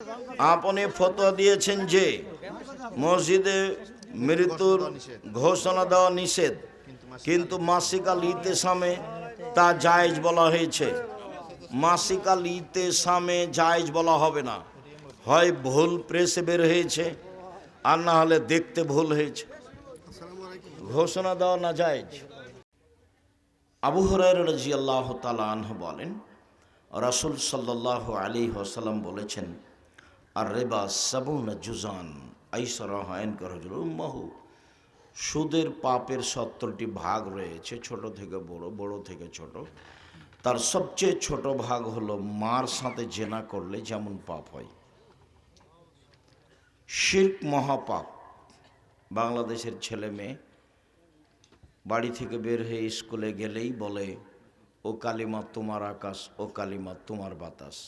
আপনি ফতোয়া দিয়েছেন যে মসজিদে মৃত্যুর ঘোষণা দেওয়া নিষেধ, কিন্তু মাসিকাল ইতেসামে তা জায়েজ বলা হয়েছে। মাসিকাল ইতেসামে জায়েজ বলা হবে না, হয় ভুল প্রেসে বের হয়েছে আর না হলে দেখতে ভুল হয়েছে, ঘোষণা দেওয়া না জায়েজ। আবু হুরায়রা রাদিয়াল্লাহু তাআলা আনহু বলেন, রাসূল সাল্লাল্লাহু আলাইহি ওয়াসাল্লাম বলেছেন, আর রিবা সাবুনা জুজান আইসারা হায়ন করজুল উম্মাহু, সুদের পাপের 70টি ভাগ রয়েছে, ছোট থেকে বড়, বড় থেকে ছোট। তার সবচেয়ে ছোট ভাগ হলো মার সাথে জেনা করলে যেমন পাপ হয়। শিরক মহাপাপ। বাংলাদেশের ছেলে মেয়ে বাড়ি থেকে বের হয়ে স্কুলে গেলেই বলে, ও কালিমা তোমার আকাশ, ও কালিমা তোমার বাতাস।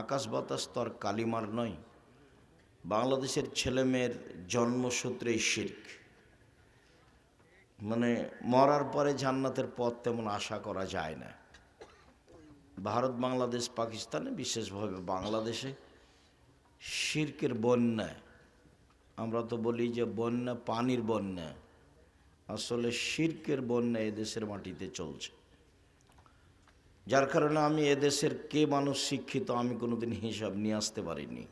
আকাশ বাতাস তো আর কালিমার নয়। বাংলাদেশের ছেলে মেয়ের জন্মসূত্রেই শিরক, মানে মরার পরে জান্নাতের পথ তেমন আশা করা যায় না। ভারত, বাংলাদেশ, পাকিস্তানে, বিশেষভাবে বাংলাদেশে শিরকের বন্যা। আমরা তো বলি যে বন্যা পানির বন্যা, আসলে শিরকের বন্যা এদেশের মাটিতে চলছে। যার কারণে আমি এদেশের কে মানুষ শিক্ষিত আমি কোনোদিন হিসাব নিয়ে আসতে পারিনি।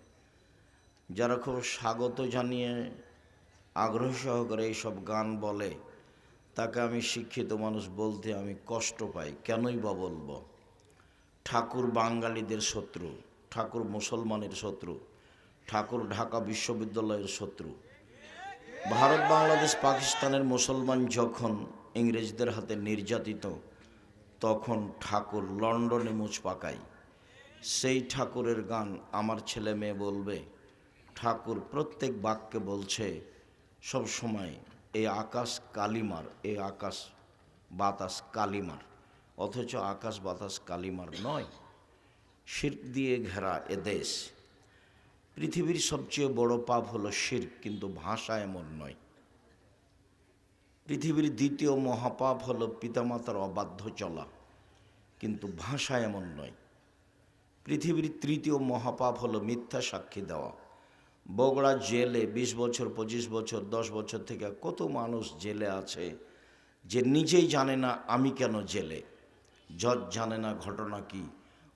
যারা খুব স্বাগত জানিয়ে আগ্রহ সহকারে এইসব গান বলে, তাকে আমি শিক্ষিত মানুষ বলতে আমি কষ্ট পাই। কেনই বা বলবো? ঠাকুর বাঙালিদের শত্রু, ঠাকুর মুসলমানের শত্রু, ঠাকুর ঢাকা বিশ্ববিদ্যালয়ের শত্রু। ভারত, বাংলাদেশ, পাকিস্তানের মুসলমান যখন ইংরেজদের হাতে নির্যাতিত, তখন ঠাকুর লন্ডনে মুচ পাকায়। সেই ঠাকুরের গান আমার ছেলে মেয়ে বলবে। ঠাকুর প্রত্যেক বাক্যে বলছে সব সময়, এই আকাশ কালিমার, এই আকাশ বাতাস কালিমার, অথচ আকাশ বাতাস কালিমার নয়। শিরক দিয়ে ঘেরা এদেশ। পৃথিবীর সবচেয়ে বড় পাপ হলো শিরক, কিন্তু ভাষা এমন নয়। পৃথিবীর দ্বিতীয় মহাপাপ হলো পিতামাতার অবাধ্য চলা, কিন্তু ভাষা এমন নয়। পৃথিবীর তৃতীয় মহাপাপ হলো মিথ্যা সাক্ষী দেওয়া। বগুড়া জেলে 20 বছর, 25 বছর, 10 বছর থেকে কত মানুষ জেলে আছে যে নিজেই জানে না আমি কেন জেলে। জজ জানে না ঘটনা কি,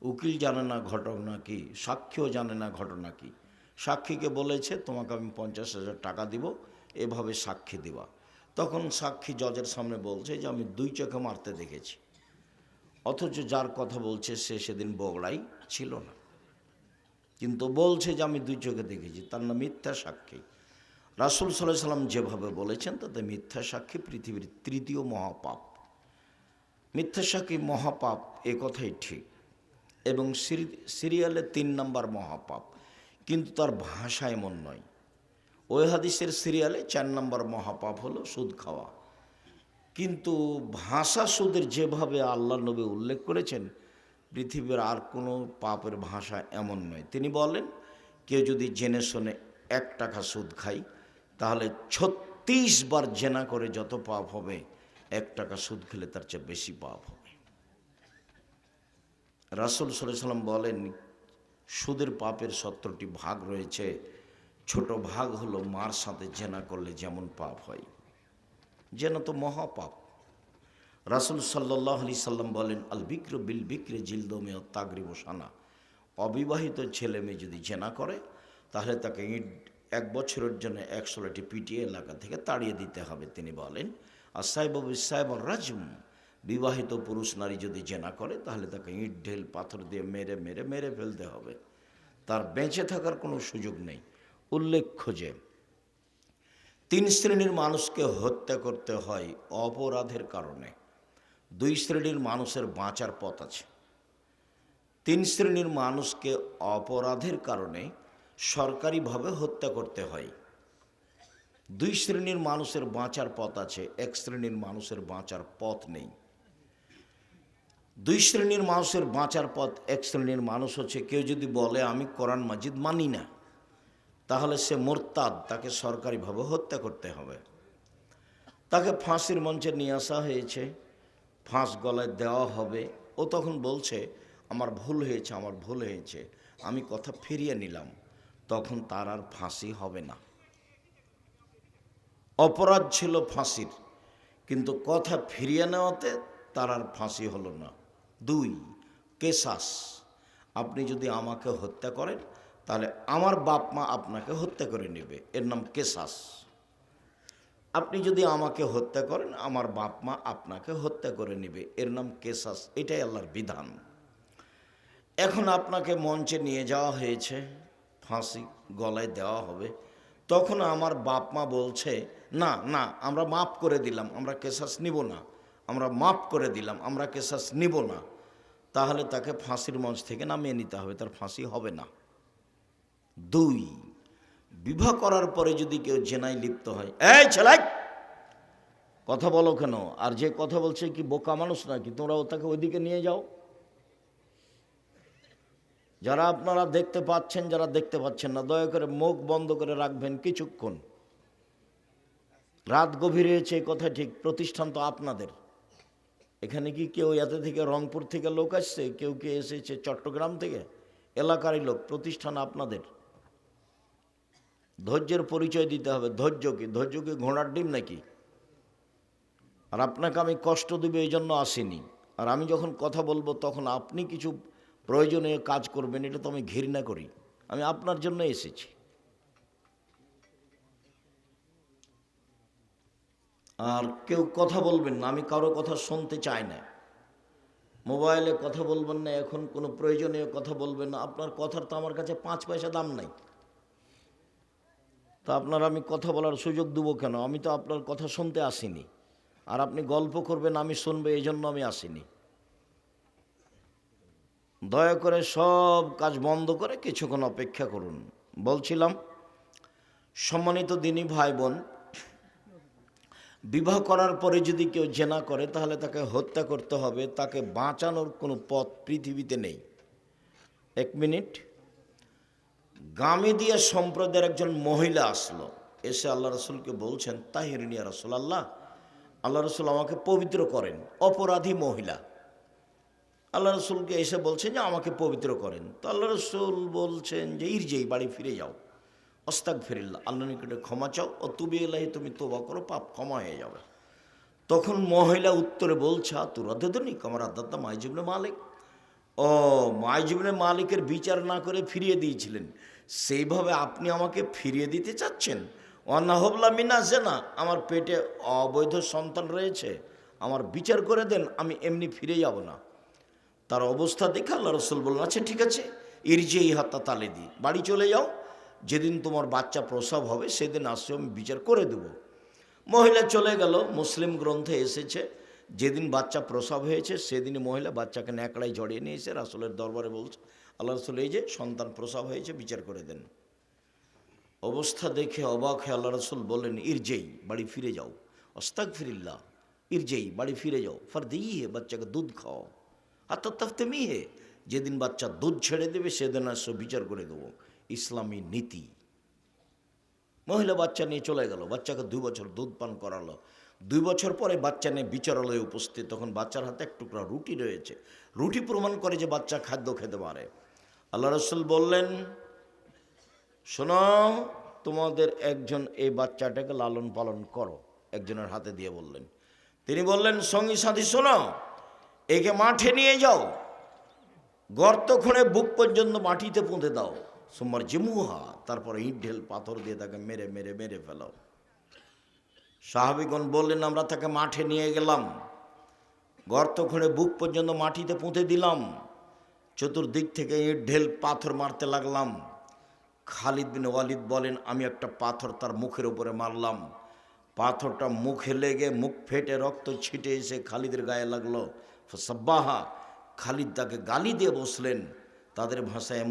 উকিল জানে না ঘটনা কি, সাক্ষীও জানে না ঘটনা কি। সাক্ষীকে বলেছে তোমাকে আমি 50,000 টাকা দিব, এভাবে সাক্ষী দিবা। তখন সাক্ষী জজের সামনে বলছে যে আমি 2 চোখে মারতে দেখেছি, অথচ যার কথা বলছে সে সেদিন বগুড়াই ছিল না, কিন্তু বলছে যে আমি 2 চোখে দেখেছি। তার নাম মিথ্যা সাক্ষী। রাসূল সাল্লাল্লাহু আলাইহি সাল্লাম যেভাবে বলেছেন তাতে মিথ্যা সাক্ষী পৃথিবীর তৃতীয় মহাপাপ। মিথ্যা সাক্ষী মহাপাপ, এ কথাই ঠিক, এবং সিরিয়ালে 3 নম্বর মহাপাপ, কিন্তু তার ভাষা এমন নয়। ওই হাদিসের সিরিয়ালে 4 নম্বর মহাপাপ হলো সুদ খাওয়া, কিন্তু ভাষা সুদের যেভাবে আল্লাহ নবী উল্লেখ করেছেন, পৃথিবীর আর কোনো পাপের ভাষা এমন নয়। তিনি বলেন, কেউ যদি জেনে শুনে 1 টাকা সুদ খায়, তাহলে 36 বার জেনা করে যত পাপ হবে, 1 টাকা সুদ খেলে তার চেয়ে বেশি পাপ হবে। রাসূল সাল্লাল্লাহু আলাইহি সাল্লাম বলেন, সুদের পাপের 70টি ভাগ রয়েছে, ছোট ভাগ হলো মার সাথে জেনা করলে যেমন পাপ হয়। জেনা তো মহাপাপ। রাসূল সাল্লাল্লাহু আলাইহি সাল্লাম বলেন, আল বিক্র বিল বিক্রে জিলদমে তাগরিব সানা। অবিবাহিত ছেলে মেয়ে যদি জেনা করে, তাহলে তাকে 1 বছরের জন্য 100 লাঠি পিটিয়ে এলাকা থেকে তাড়িয়ে দিতে হবে। তিনি বলেন, আর সাহেব সাহেব রাজম, বিবাহিত পুরুষ নারী যদি জেনা করে, তাহলে তাকে ইট ঢেল পাথর দিয়ে মেরে মেরে মেরে ফেলতে হবে, তার বেঁচে থাকার কোনো সুযোগ নেই। উল্লেখ্য যে 3 শ্রেণীর মানুষকে হত্যা করতে হয় অপরাধের কারণে। 2 শ্রেণীর মানুষের বাঁচার পথ আছে। 3 শ্রেণীর মানুষকে অপরাধের কারণে সরকারিভাবে হত্যা করতে হয়। 2 শ্রেণীর মানুষের বাঁচার পথ আছে, 1 শ্রেণীর মানুষের বাঁচার পথ নেই। 2 শ্রেণীর মানুষের বাঁচার পথ, 1 শ্রেণীর মানুষ হচ্ছে, কেউ যদি বলে আমি কোরআন মাজিদ মানি না, তাহলে সে মোরতাদ, তাকে সরকারিভাবে হত্যা করতে হবে। তাকে ফাঁসির মঞ্চে নিয়ে আসা হয়েছে, ফাঁস গলায় দেওয়া হবে। ও তখন বলছে আমার ভুল হয়েছে, আমার ভুল হয়েছে, আমি কথা ফিরিয়ে নিলাম। তখন তার আর ফাঁসি হবে না। অপরাধ ছিল ফাঁসির, কিন্তু কথা ফিরিয়ে নেওয়াতে তার আর ফাঁসি হলো না। 2, কেসাস। আপনি যদি আমাকে হত্যা করেন তাহলে আমার বাপ মা আপনাকে হত্যা করে নেবে, এর নাম কেসাস। আপনি যদি আমাকে হত্যা করেন আমার বাপ মা আপনাকে হত্যা করে নেবে, এর নাম কেসাস। এটাই আল্লাহর বিধান। এখন আপনাকে মঞ্চে নিয়ে যাওয়া হয়েছে, ফাঁসি গলায় দেওয়া হবে। তখন আমার বাপ মা বলছে না না, আমরা মাফ করে দিলাম, আমরা কেসাস নিব না, আমরা মাফ করে দিলাম, আমরা কেসাস নিব না। তাহলে তাকে ফাঁসির মঞ্চ থেকে নামিয়ে নিতে হবে, তার ফাঁসি হবে না। 2, বিবাহ করার পরে যদি কেউ জেনায় লিপ্ত হয়, এই ছেলে কথা বলো কেন? আর যে কথা বলছে কি বোকা মানুষ নাকি? তোমরা তাকে ওইদিকে নিয়ে যাও। যারা আপনারা দেখতে পাচ্ছেন, যারা দেখতে পাচ্ছেন না, দয়া করে মুখ বন্ধ করে রাখবেন কিছুক্ষণ। রাত গভীর হয়েছে, এই কথা ঠিক, প্রতিষ্ঠান তো আপনাদের। এখানে কি কেউ এতে থেকে রংপুর থেকে লোক আসছে, কেউ কে এসেছে চট্টগ্রাম থেকে? এলাকারই লোক, প্রতিষ্ঠান আপনাদের। ধৈর্যের পরিচয় দিতে হবে। ধৈর্য কি? ধৈর্য কি ঘোড়ার ডিম নাকি? আর আপনাকে আমি কষ্ট দেবে এই জন্য আসিনি। আর আমি যখন কথা বলবো তখন আপনি কিছু প্রয়োজনীয় কাজ করবেন, এটা তো আমি ঘৃণা করি। আমি আপনার জন্য এসেছি। আর কেউ কথা বলবেন না, আমি কারো কথা শুনতে চাই না। মোবাইলে কথা বলবেন না, এখন কোনো প্রয়োজনীয় কথা বলবেন না। আপনার কথার তো আমার কাছে 5 পয়সা দাম নাই, তা আপনার আমি কথা বলার সুযোগ দেবো কেন? আমি তো আপনার কথা শুনতে আসিনি। আর আপনি গল্প করবেন, আমি শুনবো, এই জন্য আমি আসিনি। দয়া করে সব কাজ বন্ধ করে কিছুক্ষণ অপেক্ষা করুন। বলছিলাম, সম্মানিত দিনী ভাই বোন, বিবাহ করার পরে যদি কেউ জেনা করে তাহলে তাকে হত্যা করতে হবে, তাকে বাঁচানোর কোনো পথ পৃথিবীতে নেই। 1 মিনিট। গামেদিয়া সম্প্রদায়ের একজন মহিলা আসলো, এসে আল্লাহ রসুলকে বলছেন, তাহিরিনী ইয়া রাসূলুল্লাহ, আল্লাহ রসুল আমাকে পবিত্র করেন। অপরাধী মহিলা আল্লাহ রসুলকে এসে বলছেন যে আমাকে পবিত্র করেন। তো আল্লাহ রসুল বলছেন যে ইরজেই, বাড়ি ফিরে যাও, আস্তাগফিরুল্লাহ, আল্লাহর নিকটে ক্ষমা চাও, ও তুবি ইলাইহি, তুমি তওবা করো, পাপ ক্ষমা হয়ে যাবে। তখন মহিলা উত্তরে বলছে, তুরাদ্দুনি কামা রাদ্দাতা মাইজ ইবনে মালিক। ও, মাইজ ইবনে মালিকের বিচার না করে ফিরিয়ে দিয়েছিলেন, সেইভাবে আপনি আমাকে ফিরিয়ে দিতে চাচ্ছেন? ওয়ান্নাহবলা মিনা জেনা, আমার পেটে অবৈধ সন্তান রয়েছে, আমার বিচার করে দেন, আমি এমনি ফিরে যাব না। তার অবস্থা দেখে আল্লাহ রসুল বললেন, আচ্ছা ঠিক আছে, ইরজেই হাত্তা তালেদি, বাড়ি চলে যাও, যেদিন তোমার বাচ্চা প্রসব হবে সেদিন আসো, আমি বিচার করে দেব। মহিলা চলে গেল। মুসলিম গ্রন্থে এসেছে, যেদিন বাচ্চা প্রসব হয়েছে সেদিনই মহিলা বাচ্চাকে ন্যাকড়ায় জড়িয়ে নিয়ে এসে রাসূলের দরবারে বলছে, আল্লাহ রসুল, এই যে সন্তান প্রসব হয়েছে, বিচার করে দেন। অবস্থা দেখে অবাক হয়ে আল্লাহ রসুল বললেন, ইরজেই, বাড়ি ফিরে যাও, আস্তাগফিরুল্লাহ, ইরজেই, বাড়ি ফিরে যাও, ফারদিহি, বাচ্চাকে দুধ খাও, আত্মতাফতেমি হে, যেদিন বাচ্চা দুধ ছেড়ে দেবে সেদিন আসো, বিচার করে দেবো। ইসলামী নীতি। মহিলা বাচ্চা নিয়ে চলে গেল, বাচ্চাকে 2 বছর দুধ পান করালো। 2 বছর পরে বাচ্চা নিয়ে বিচারালয়ে উপস্থিত, তখন বাচ্চার হাতে 1 টুকরা রুটি রয়েছে। রুটি প্রমাণ করে যে বাচ্চা খাদ্য খেতে পারে। আল্লাহ রসুল বললেন, শোনো, তোমাদের একজন এই বাচ্চাটাকে লালন পালন করো। একজনের হাতে দিয়ে বললেন। তিনি বললেন, সঙ্গী সাথী শোনো, একে মাঠে নিয়ে যাও, গর্ত খুঁড়ে বুক পর্যন্ত মাটিতে পুঁতে দাও, সোমবার জিমুহা, তারপরে ইট ঢেল পাথর দিয়ে তাকে মেরে মেরে মেরে ফেলাও। সাহাবীগণ বললেন, আমরা তাকে মাঠে নিয়ে গেলাম, গর্ত খুঁড়ে বুক পর্যন্ত মাটিতে পুঁতে দিলাম, চতুর্দিক থেকে ইট ঢেল পাথর মারতে লাগলাম। খালিদ বিন ওয়ালিদ বলেন, আমি একটা পাথর তার মুখের উপরে মারলাম, পাথরটা মুখে লেগে মুখ ফেটে রক্ত ছিটে এসে খালিদের গায়ে লাগলো। সাব্বাহা, খালিদ তাকে গালি দিয়ে বসলেন। তাদের ভাষায়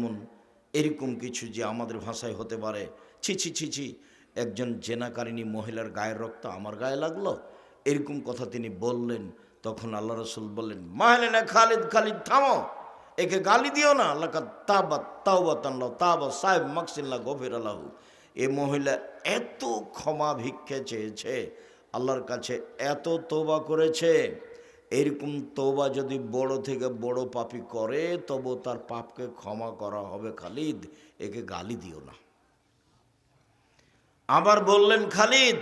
এরকম কিছু যে আমাদের ভাষায় হতে পারে, ছি ছি ছি ছি, একজন জেনাকারিনী মহিলার গায়ের রক্ত আমার গায়ে লাগলো, এরকম কথা তিনি বললেন। তখন আল্লাহ রসুল বললেন, মাহলেনা খালিদ, খালিদ থামো, একে গালি দিও না, আল্লাহ তাবাত তাওবাতাল্লাহ তাবা সাহেব মাকসিল্লাহ গফির আল্লাহু। এ মহিলা এত ক্ষমা ভিক্ষে চেয়েছে আল্লাহর কাছে, এত তওবা করেছে, এরকম তওবা যদি বড় থেকে বড় পাপী করে তবু তার পাপকে ক্ষমা করা হবে। খালিদ, একে গালি দিও না। আবার বললেন, খালিদ,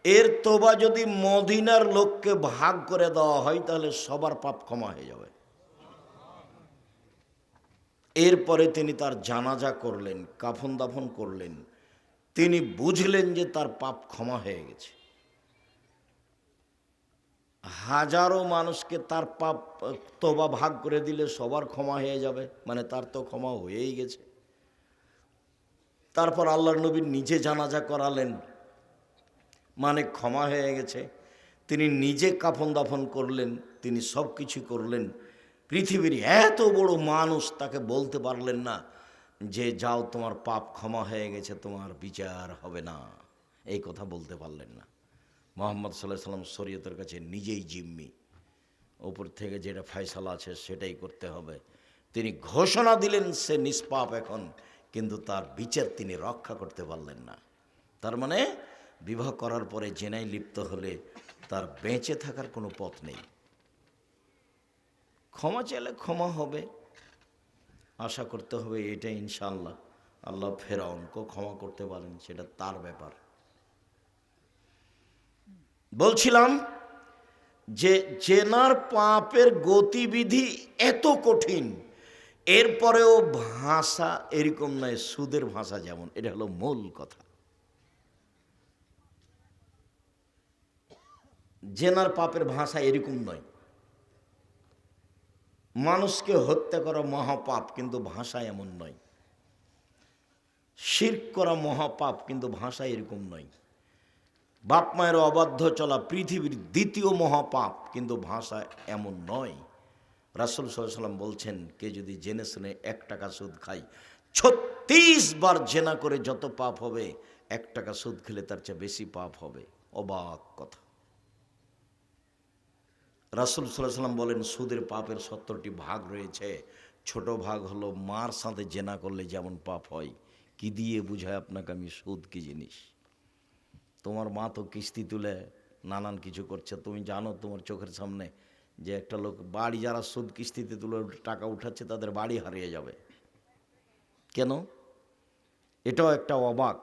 এর তোবা যদি মদিনার লোককে ভাগ করে দেওয়া হয় তাহলে সবার পাপ ক্ষমা হয়ে যাবে। এরপরে তিনি তার জানাজা করলেন, কাফন দাফন করলেন। তিনি বুঝলেন যে তার পাপ ক্ষমা হয়ে গেছে। হাজারো মানুষকে তার পাপ তোবা ভাগ করে দিলে সবার ক্ষমা হয়ে যাবে, মানে তার তো ক্ষমা হয়েই গেছে। তারপর আল্লাহর নবী নিজে জানাজা করালেন, মানে ক্ষমা হয়ে গেছে। তিনি নিজে কাফন দাফন করলেন, তিনি সব কিছু করলেন। পৃথিবীর এত বড় মানুষ তাকে বলতে পারলেন না যে যাও তোমার পাপ ক্ষমা হয়ে গেছে, তোমার বিচার হবে না, এই কথা বলতে পারলেন না। মুহাম্মদ সাল্লাল্লাহু আলাইহি সাল্লাম শরীয়তের কাছে নিজেই জিম্মি, উপর থেকে যেটা ফয়সালা আছে সেটাই করতে হবে। তিনি ঘোষণা দিলেন সে নিষ্পাপ এখন, কিন্তু তার বিচার তিনি রক্ষা করতে পারলেন না। তার মানে বিবাহ করার পরে জেনায় লিপ্ত হলে তার বেঁচে থাকার কোনো পথ নেই। ক্ষমা চাইলে ক্ষমা হবে, আশা করতে হবে এটা ইনশাআল্লাহ আল্লাহ ফেরাউনকেও ক্ষমা করতে পারেন, সেটা তার ব্যাপার। বলছিলাম যে জেনার পাপের গতিবিধি এত কঠিন, এরপরেও ভাষা এরকম নয় সুদের ভাষা যেমন, এটা হলো মূল কথা। জেনার পাপের ভাষা এরকম নয়। মানুষকে হত্যা করা মহাপাপ, কিন্তু ভাষা এমন নয়। শিরক করা মহাপাপ, কিন্তু ভাষা এরকম নয়। বাপ মায়ের অবাধ্য চলা পৃথিবীর দ্বিতীয় মহাপাপ, কিন্তু ভাষা এমন নয়। রাসূল সাল্লাল্লাহু আলাইহি ওয়াসাল্লাম বলছেন, কে যদি জেনে শুনে 1 টাকা সুদ খায়, 36 বার জেনা করে যত পাপ হবে, 1 টাকা সুদ খেলে তার চেয়ে বেশি পাপ হবে। অবাক কথা। রাসূল সাল্লাল্লাহু আলাইহি ওয়াসাল্লাম বলেন, সুদের পাপের 70টি ভাগ রয়েছে। ছোট ভাগ হলো মার সাথে জেনা করলে যেমন পাপ হয়। কি দিয়ে বুঝায় আপনাকে আমি সুদ কি জিনিস? তোমার মা তো কিস্তি তুলে নানান কিছু করছে, তুমি জানো তোমার চোখের সামনে যে একটা লোক বাড়ি, যারা সুদ কিস্তিতে তুলে টাকা উঠাচ্ছে তাদের বাড়ি হারিয়ে যাবে। কেন? এটাও একটা অবাক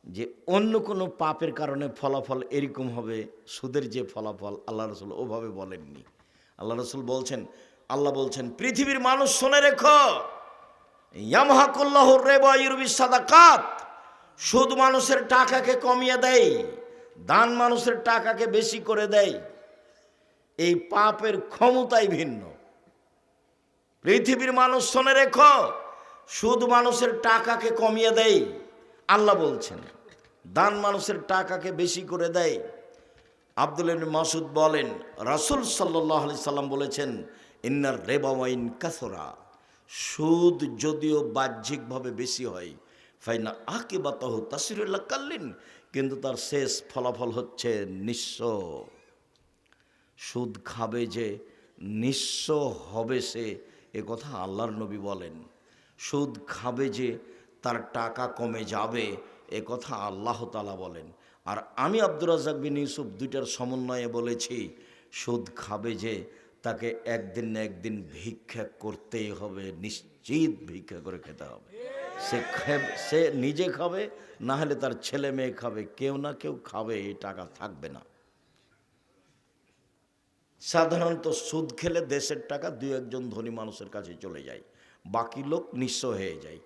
যে অন্য কোনো পাপের কারণে ফলাফল এরকম হবে, সুদের যে ফলাফল আল্লাহ রসুল ওভাবে বলেননি। আল্লাহ রসুল বলছেন, আল্লাহ বলছেন, পৃথিবীর মানুষ শুনে রেখো, ইয়ামহাকুল্লাহুর রিবা ইউরবিস সাদাকাত, সুদ মানুষের টাকাকে কমিয়ে দেয়, দান মানুষের টাকাকে বেশি করে দেয়। এই পাপের ক্ষমতাই ভিন্ন। পৃথিবীর মানুষ শুনে রেখো, সুদ মানুষের টাকাকে কমিয়ে দেয় আল্লাহ বলছেন, দান মানুষের টাকাকে বেশি করে দেয়। আব্দুল্লাহ ইবনে মাসউদ বলেন, রাসূল সাল্লাল্লাহু আলাইহি সাল্লাম বলেছেন, ইন্নার রিবা ওয়াইন কাসরা, সুদ যদিও বাহ্যিকভাবে বেশি হয়, ফাইনা আকিবাতাহু তাসিরুল কাল্লিন, কিন্তু তার শেষ ফলাফল হচ্ছে নিঃস্ব। সুদ খাবে যে নিঃস্ব হবে সে, এ কথা আল্লাহর নবী বলেন। সুদ খাবে যে তার টাকা কমে যাবে, এ কথা আল্লাহ তাআলা বলেন। আর আমি আব্দুর রাজ্জাক বিন ইউসুফ দুইটার সমন্বয়ে বলেছি, সুদ খাবে যে তাকে একদিন না একদিন ভিক্ষা করতেই হবে, নিশ্চিত ভিক্ষা করে খেতে হবে। সে নিজে খাবে, না হলে তার ছেলে মেয়ে খাবে, কেউ না কেউ খাবে, এই টাকা থাকবে না। সাধারণত সুদ খেলে দেশের টাকা 2-1 ধনী মানুষের কাছে চলে যায়, বাকি লোক নিঃস্ব হয়ে যায়।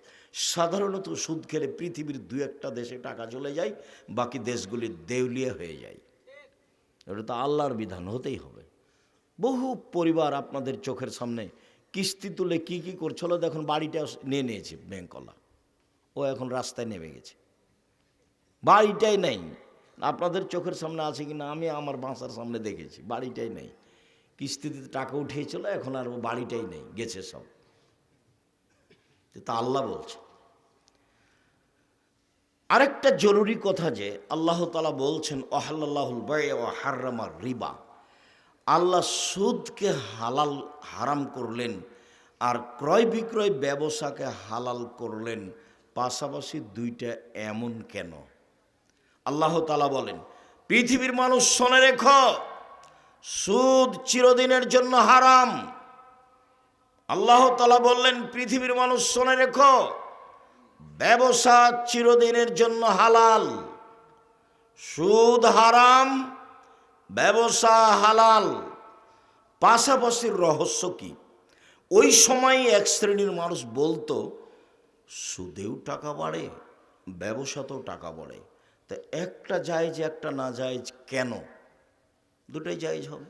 সাধারণত সুদ খেলে পৃথিবীর 2-1 দেশে টাকা চলে যায়, বাকি দেশগুলি দেউলিয়া হয়ে যায়। এটা তো আল্লাহর বিধান, হতেই হবে। বহু পরিবার আপনাদের চোখের সামনে কিস্তি তুলে কি কি করছিল, দেখুন বাড়িটা নিয়ে নিয়েছে ব্যাংকওয়ালা, ও এখন রাস্তায় নেমে গেছে, বাড়িটাই নেই। আপনাদের চোখের সামনে আছে কিনা আমি আমার বাসার সামনে দেখেছি, বাড়িটাই নেই। কিস্তিতে টাকা উঠিয়েছিল, এখন আর ও বাড়িটাই নেই, গেছে সব। তা আল্লাহ বলছে। আরেকটা জরুরি কথা যে আল্লাহ তাআলা বলছেন, ওয়াহাল্লাল্লাহুল বাই'a ওয়া হাররামার রিবা, আল্লাহ সুদকে হারাম করলেন আর ক্রয় বিক্রয় ব্যবসাকে হালাল করলেন। পাশাপাশি দুইটা এমন কেন? আল্লাহ তাআলা বলেন, পৃথিবীর মানুষ শুনে রেখো, সুদ চিরদিনের জন্য হারাম। আল্লাহ তাআলা বললেন, পৃথিবীর মানুষ শুনে রেখো, ব্যবসা চিরদিনের জন্য হালাল, সুদ হারাম, ব্যবসা হালাল। পাশাপাশি রহস্য কি? ওই সময় এক শ্রেণীর মানুষ বলতো সুদেও টাকা বাড়ে, ব্যবসাতেও টাকা বাড়ে, তা একটা জায়েজ একটা না জায়েজ কেন? দুটাই জায়েজ হবে।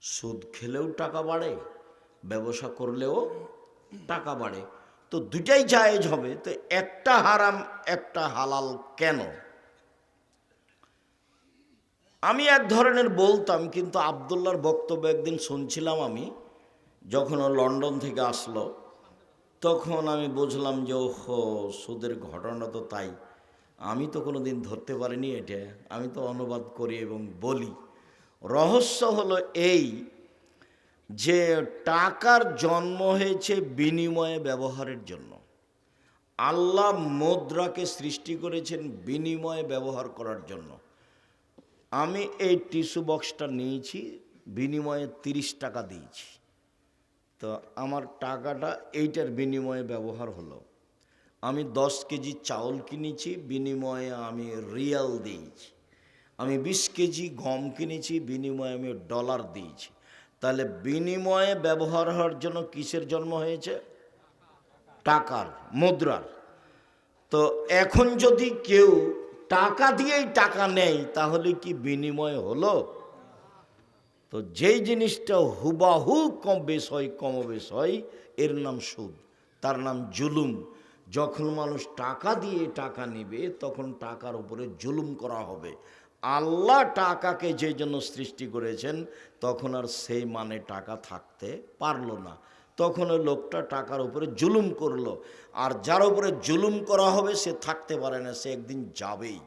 সুদ খেলেও টাকা বাড়ে, ব্যবসা করলেও টাকা বাড়ে, তো দুটাই জায়েজ হবে, তো একটা হারাম একটা হালাল কেন? আমি এক ধরনের বলতাম, কিন্তু আবদুল্লাহর বক্তব্য একদিন শুনছিলাম আমি, যখন ও লন্ডন থেকে আসলো, তখন আমি বুঝলাম যে ওহো, সুদের ঘটনা তো তাই। আমি তো কোনো দিন ধরতে পারিনি এটা, আমি তো অনুবাদ করি এবং বলি। রহস্য হলো এই যে টাকার জন্ম হয়েছে বিনিময়ে ব্যবহারের জন্য। আল্লাহ মুদ্রাকে সৃষ্টি করেছেন বিনিময়ে ব্যবহার করার জন্য। আমি এই টিস্যু বক্সটা নিয়েছি, বিনিময়ে 30 টাকা দিয়েছি, তো আমার টাকাটা এইটার বিনিময়ে ব্যবহার হলো। আমি 10 কেজি চাউল কিনেছি, বিনিময়ে আমি রিয়াল দিয়েছি। আমি 20 কেজি গম কিনেছি, বিনিময়ে আমি ডলার দিয়েছি। তাহলে বিনিময়ে ব্যবহার হওয়ার জন্য কিসের জন্ম হয়েছে? টাকার, মুদ্রার। তো এখন যদি কেউ টাকা দিয়েই টাকা নেয়, তাহলে কি বিনিময় হলো? তো যেই জিনিসটা হুবাহু কম বেশ হয়, কমবেশ হয়, এর নাম সুদ, তার নাম জুলুম। যখন মানুষ টাকা দিয়ে টাকা নেবে, তখন টাকার উপরে জুলুম করা হবে। আল্লাহ টাকাকে যে জন্য সৃষ্টি করেছেন, তখন আর সেই মানে টাকা থাকতে পারলো না, তখন ওই লোকটা টাকার উপরে জুলুম করলো। আর যার উপরে জুলুম করা হবে সে থাকতে পারে না, সে একদিন যাবেই।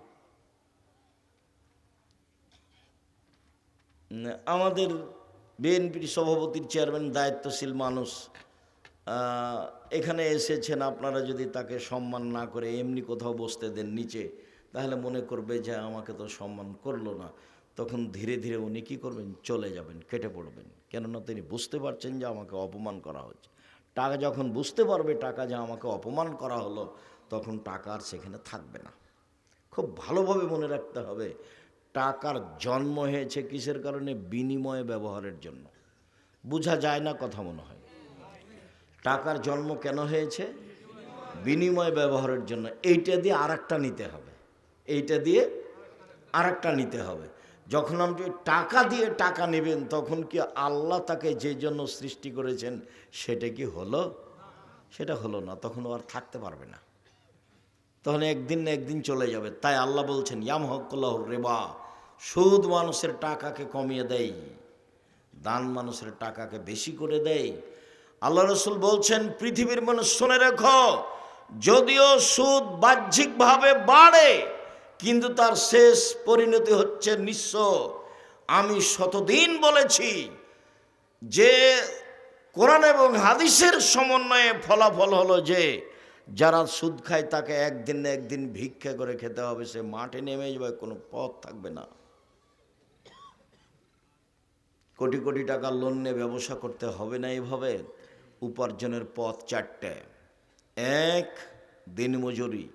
আমাদের বিএনপির সভাপতির চেয়ারম্যান, দায়িত্বশীল মানুষ, এখানে এসেছেন, আপনারা যদি তাকে সম্মান না করে এমনি কোথাও বসতে দেন নিচে, তাহলে মনে করবে যে আমাকে তো সম্মান করলো না। তখন ধীরে ধীরে উনি কী করবেন? চলে যাবেন, কেটে পড়বেন। কেননা তিনি বুঝতে পারছেন যে আমাকে অপমান করা হচ্ছে। টাকা যখন বুঝতে পারবে টাকা যে আমাকে অপমান করা হলো, তখন টাকা আর সেখানে থাকবে না। খুব ভালোভাবে মনে রাখতে হবে, টাকার জন্ম হয়েছে কিসের কারণে? বিনিময়ে ব্যবহারের জন্য। বোঝা যায় না কথা মনে হয়। টাকার জন্ম কেন হয়েছে? বিনিময় ব্যবহারের জন্য। এইটা দিয়ে আরেকটা নিতে হবে, এইটা দিয়ে আরেকটা নিতে হবে। যখন আপনি টাকা দিয়ে টাকা নেবেন, তখন কি আল্লাহ তাকে যে জন্য সৃষ্টি করেছেন সেটা কি হলো? সেটা হলো না, তখন ও আর থাকতে পারবে না, তখন একদিন না একদিন চলে যাবে। তাই আল্লাহ বলছেন ইয়ামহাকুল্লাহুর রিবা, সুদ মানুষের টাকাকে কমিয়ে দেয়, দান মানুষের টাকাকে বেশি করে দেয়। আল্লাহ রসুল বলছেন পৃথিবীর মানুষ শুনে রেখো, যদিও সুদ বাহ্যিকভাবে বাড়ে, কিন্তু তার শেষ পরিণতি হচ্ছে নিঃস্ব। আমি শতদিন বলেছি যে কোরআন এবং হাদিসের সমন্বয়ে ফলাফল হলো যে যারা সুদ খায় তাকে একদিন না একদিন ভিক্ষা করে খেতে হবে, সে মাঠে নেমে যাবে, কোনো পথ থাকবে না। কোটি কোটি টাকা লোন নিয়ে ব্যবসা করতে হবে না এইভাবে। উপার্জনের পথ 4টে। 1, দিনমজুরি,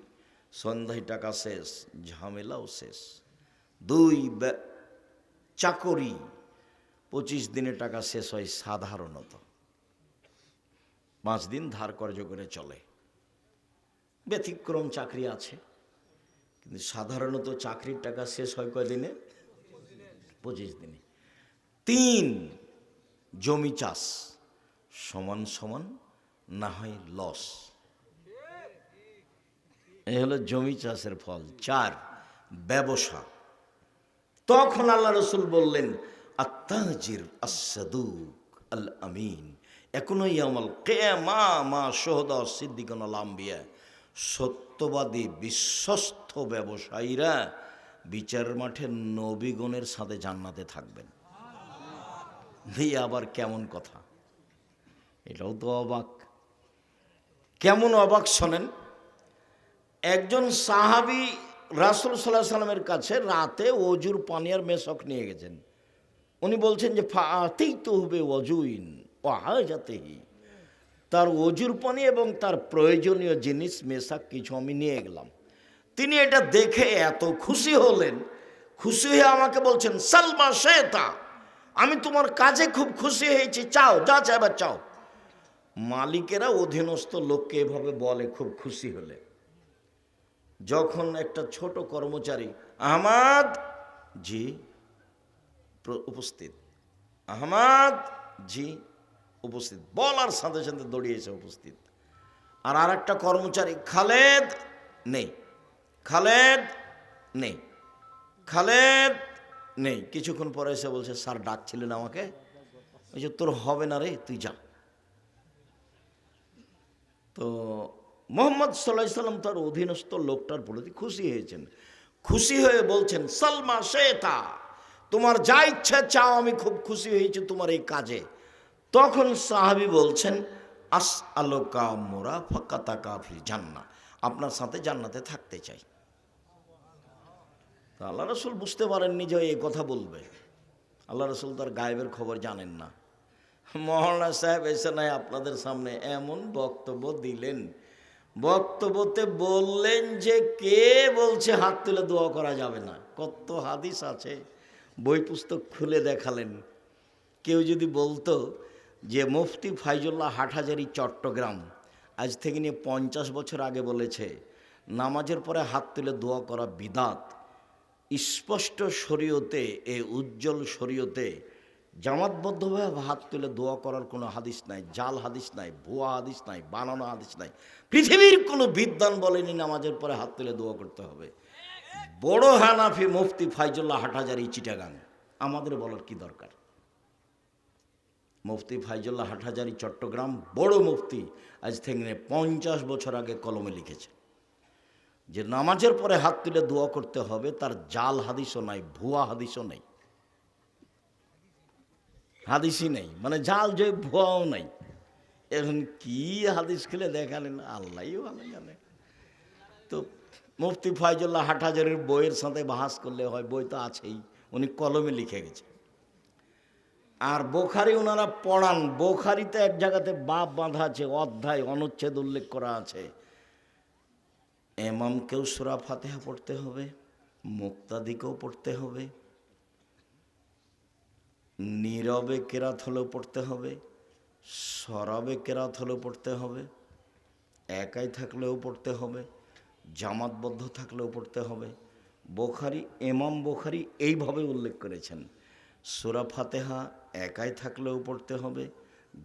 সন্ধ্যায় টাকা শেষ, ঝামেলাও শেষ। 2, চাকরি, 25 দিনে টাকা শেষ হয় সাধারণত, 5 দিন ধার কর্জ করে চলে। ব্যতিক্রম চাকরি আছে, কিন্তু সাধারণত চাকরির টাকা শেষ হয় কয়দিনে? 25 দিনে। 3, জমি চাষ, সমান সমান না হয় লস, এই হলো জমি চাষের ফল। 4, ব্যবসা। তখন আল্লাহ রসুল বললেন আত্তাজির আস-সাদুক আল আমিন এখনো ইয়ামাল কিয়ামা মা শুহাদা সিদ্দিকুন আল আম্বিয়া, সত্যবাদী বিশ্বস্ত ব্যবসায়ীরা বিচার মাঠে নবীগণের সাথে জান্নাতে থাকবেন। দিয়ে আবার কেমন কথা, এটাও তো অবাক। কেমন অবাক শোনেন। একজন সাহাবী রাসূল সাল্লাল্লাহু আলাইহি সাল্লামের কাছে রাতে ওজুর পানি আর মেশক নিয়ে গেছেন। উনি বলছেন যে ফাতিতু বিওয়াজুইন ওয়া হাজাতিহি, তার অজুর পানি এবং তার প্রয়োজনীয় জিনিস মেশাক কিছু আমি নিয়ে গেলাম। তিনি এটা দেখে এত খুশি হলেন, খুশি হয়ে আমাকে বলছেন, সালমা শেতা, আমি তোমার কাজে খুব খুশি হয়েছি, চাও যা চাইবার চাও। মালিকেরা অধীনস্থ লোককে এভাবে বলে খুব খুশি হলে। যখন একটা ছোট কর্মচারী, আহমদ জি উপস্থিত, আহমদ জি উপস্থিত, বলার সাথে সাথে দৌড়িয়েছে উপস্থিত। আর একটা কর্মচারী, খালেদ নেই, খালেদ নেই, খালেদ নেই। কিছুক্ষণ পরে এসে বলছে, স্যার ডাকছিলেন আমাকে? বলছে, তোর হবে না রে, তুই যা। তো মোহাম্মদ সাল্লাল্লাহু আলাইহি সাল্লাম তার অধীনস্থ লোকটার প্রতি খুশি হয়েছেন, খুশি হয়ে বলছেন, সালমা শেতা, তোমার যা ইচ্ছা চাও, আমি খুব খুশি হয়েছি তোমার এই কাজে। তখন সাহাবী বলছেন, আস আলোকা মোরা ফাকাতাকা ফিল জান্নাহ, আপনার সাথে জান্নাতে থাকতে চাই। তা আল্লাহ রাসূল বুঝতে পারেননি যে এই কথা বলবে। আল্লাহ রাসূল তার গায়েবের খবর জানেন না। মৌলানা সাহেব এসে নাই আপনাদের সামনে এমন বক্তব্য দিলেন, বক্তব্যতে বললেন যে কে বলছে হাত তুলে দোয়া করা যাবে না? কত হাদিস আছে, বই পুস্তক খুলে দেখালেন। কেউ যদি বলতো যে মুফতি ফাইজুল্লাহ হাটহাজারী চট্টগ্রাম আজ থেকে নিয়ে 50 বছর আগে বলেছে নামাজের পরে হাত তুলে দোয়া করা বিদাত, স্পষ্ট শরীয়তে, এই উজ্জ্বল শরীয়তে জামাতবদ্ধভাবে হাত তুলে দোয়া করার কোনো হাদিস নাই, জাল হাদিস নাই, ভুয়া হাদিস নাই, বানানো হাদিস নাই। পৃথিবীর কোনো বিদ্বান বলেনি নামাজের পরে হাত তুলে দোয়া করতে হবে। বড় হানাফি মুফতি ফাইজুল্লাহ হাটহাজারী চিটাগাং, আমাদের বলার কি দরকার? মুফতি ফাইজুল্লাহ হাটহাজারী চট্টগ্রাম, বড় মুফতি, আজ থেকে 50 বছর আগে কলমে লিখেছে যে নামাজের পরে হাত তুলে দোয়া করতে হবে। তার জাল হাদিসও নাই, ভুয়া হাদিসও নেই, হাদিসই নেই, মানে জাল যে ভুয়াও নাই। এখন কি হাদিস খুলে দেখালেন, আল্লাহই ভালো জানে। তো মুফতি ফাইজুল্লাহ হাটহাজারীর বইয়ের সাথে বাহাস করলে হয়, বই তো আছেই, উনি কলমে লিখে গেছে। আর বোখারি ওনারা পড়ান, বোখারিতে এক জায়গাতে বাপ বাঁধা আছে, অধ্যায় অনুচ্ছেদ উল্লেখ করা আছে, ইমামকেও সূরা ফাতিহা পড়তে হবে, মুক্তাদিকেও পড়তে হবে, নীরবে কেরাত হলেও পড়তে হবে, সরবে কেরাত হলেও পড়তে হবে, একাই থাকলেও পড়তে হবে, জামাতবদ্ধ থাকলেও পড়তে হবে। বোখারি, ইমাম বোখারি এইভাবে উল্লেখ করেছেন, সূরা ফাতিহা একাই থাকলেও পড়তে হবে,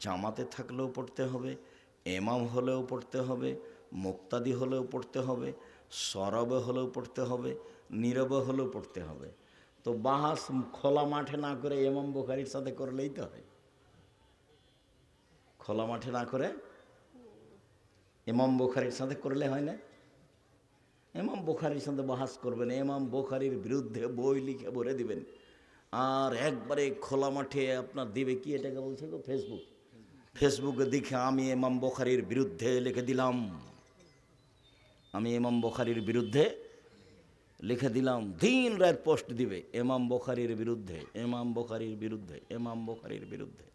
জামাতে থাকলেও পড়তে হবে, ইমাম হলেও পড়তে হবে, মুক্তাদি হলেও পড়তে হবে, সরবে হলেও পড়তে হবে, নীরবে হলেও পড়তে হবে। তো বাহাস খোলা মাঠে না করে ইমাম বুখারীর সাথে করলেই তো হয়। খোলা মাঠে না করে ইমাম বুখারীর সাথে করলে হয় না? ইমাম বুখারীর সাথে বাহাস করবেন, ইমাম বুখারীর বিরুদ্ধে বই লিখে ভরে দিবেন, আর একবারে খোলা মাঠে আপনার দিবে কি, এটাকে বলছে তো ফেসবুক, ফেসবুকে দেখে আমি ইমাম বুখারীর বিরুদ্ধে লিখে দিলাম, আমি ইমাম বুখারীর বিরুদ্ধে লিখে দিলাম, দিন রাত পোস্ট দিবে ইমাম বুখারীর বিরুদ্ধে, ইমাম বুখারীর বিরুদ্ধে, ইমাম বুখারীর বিরুদ্ধে,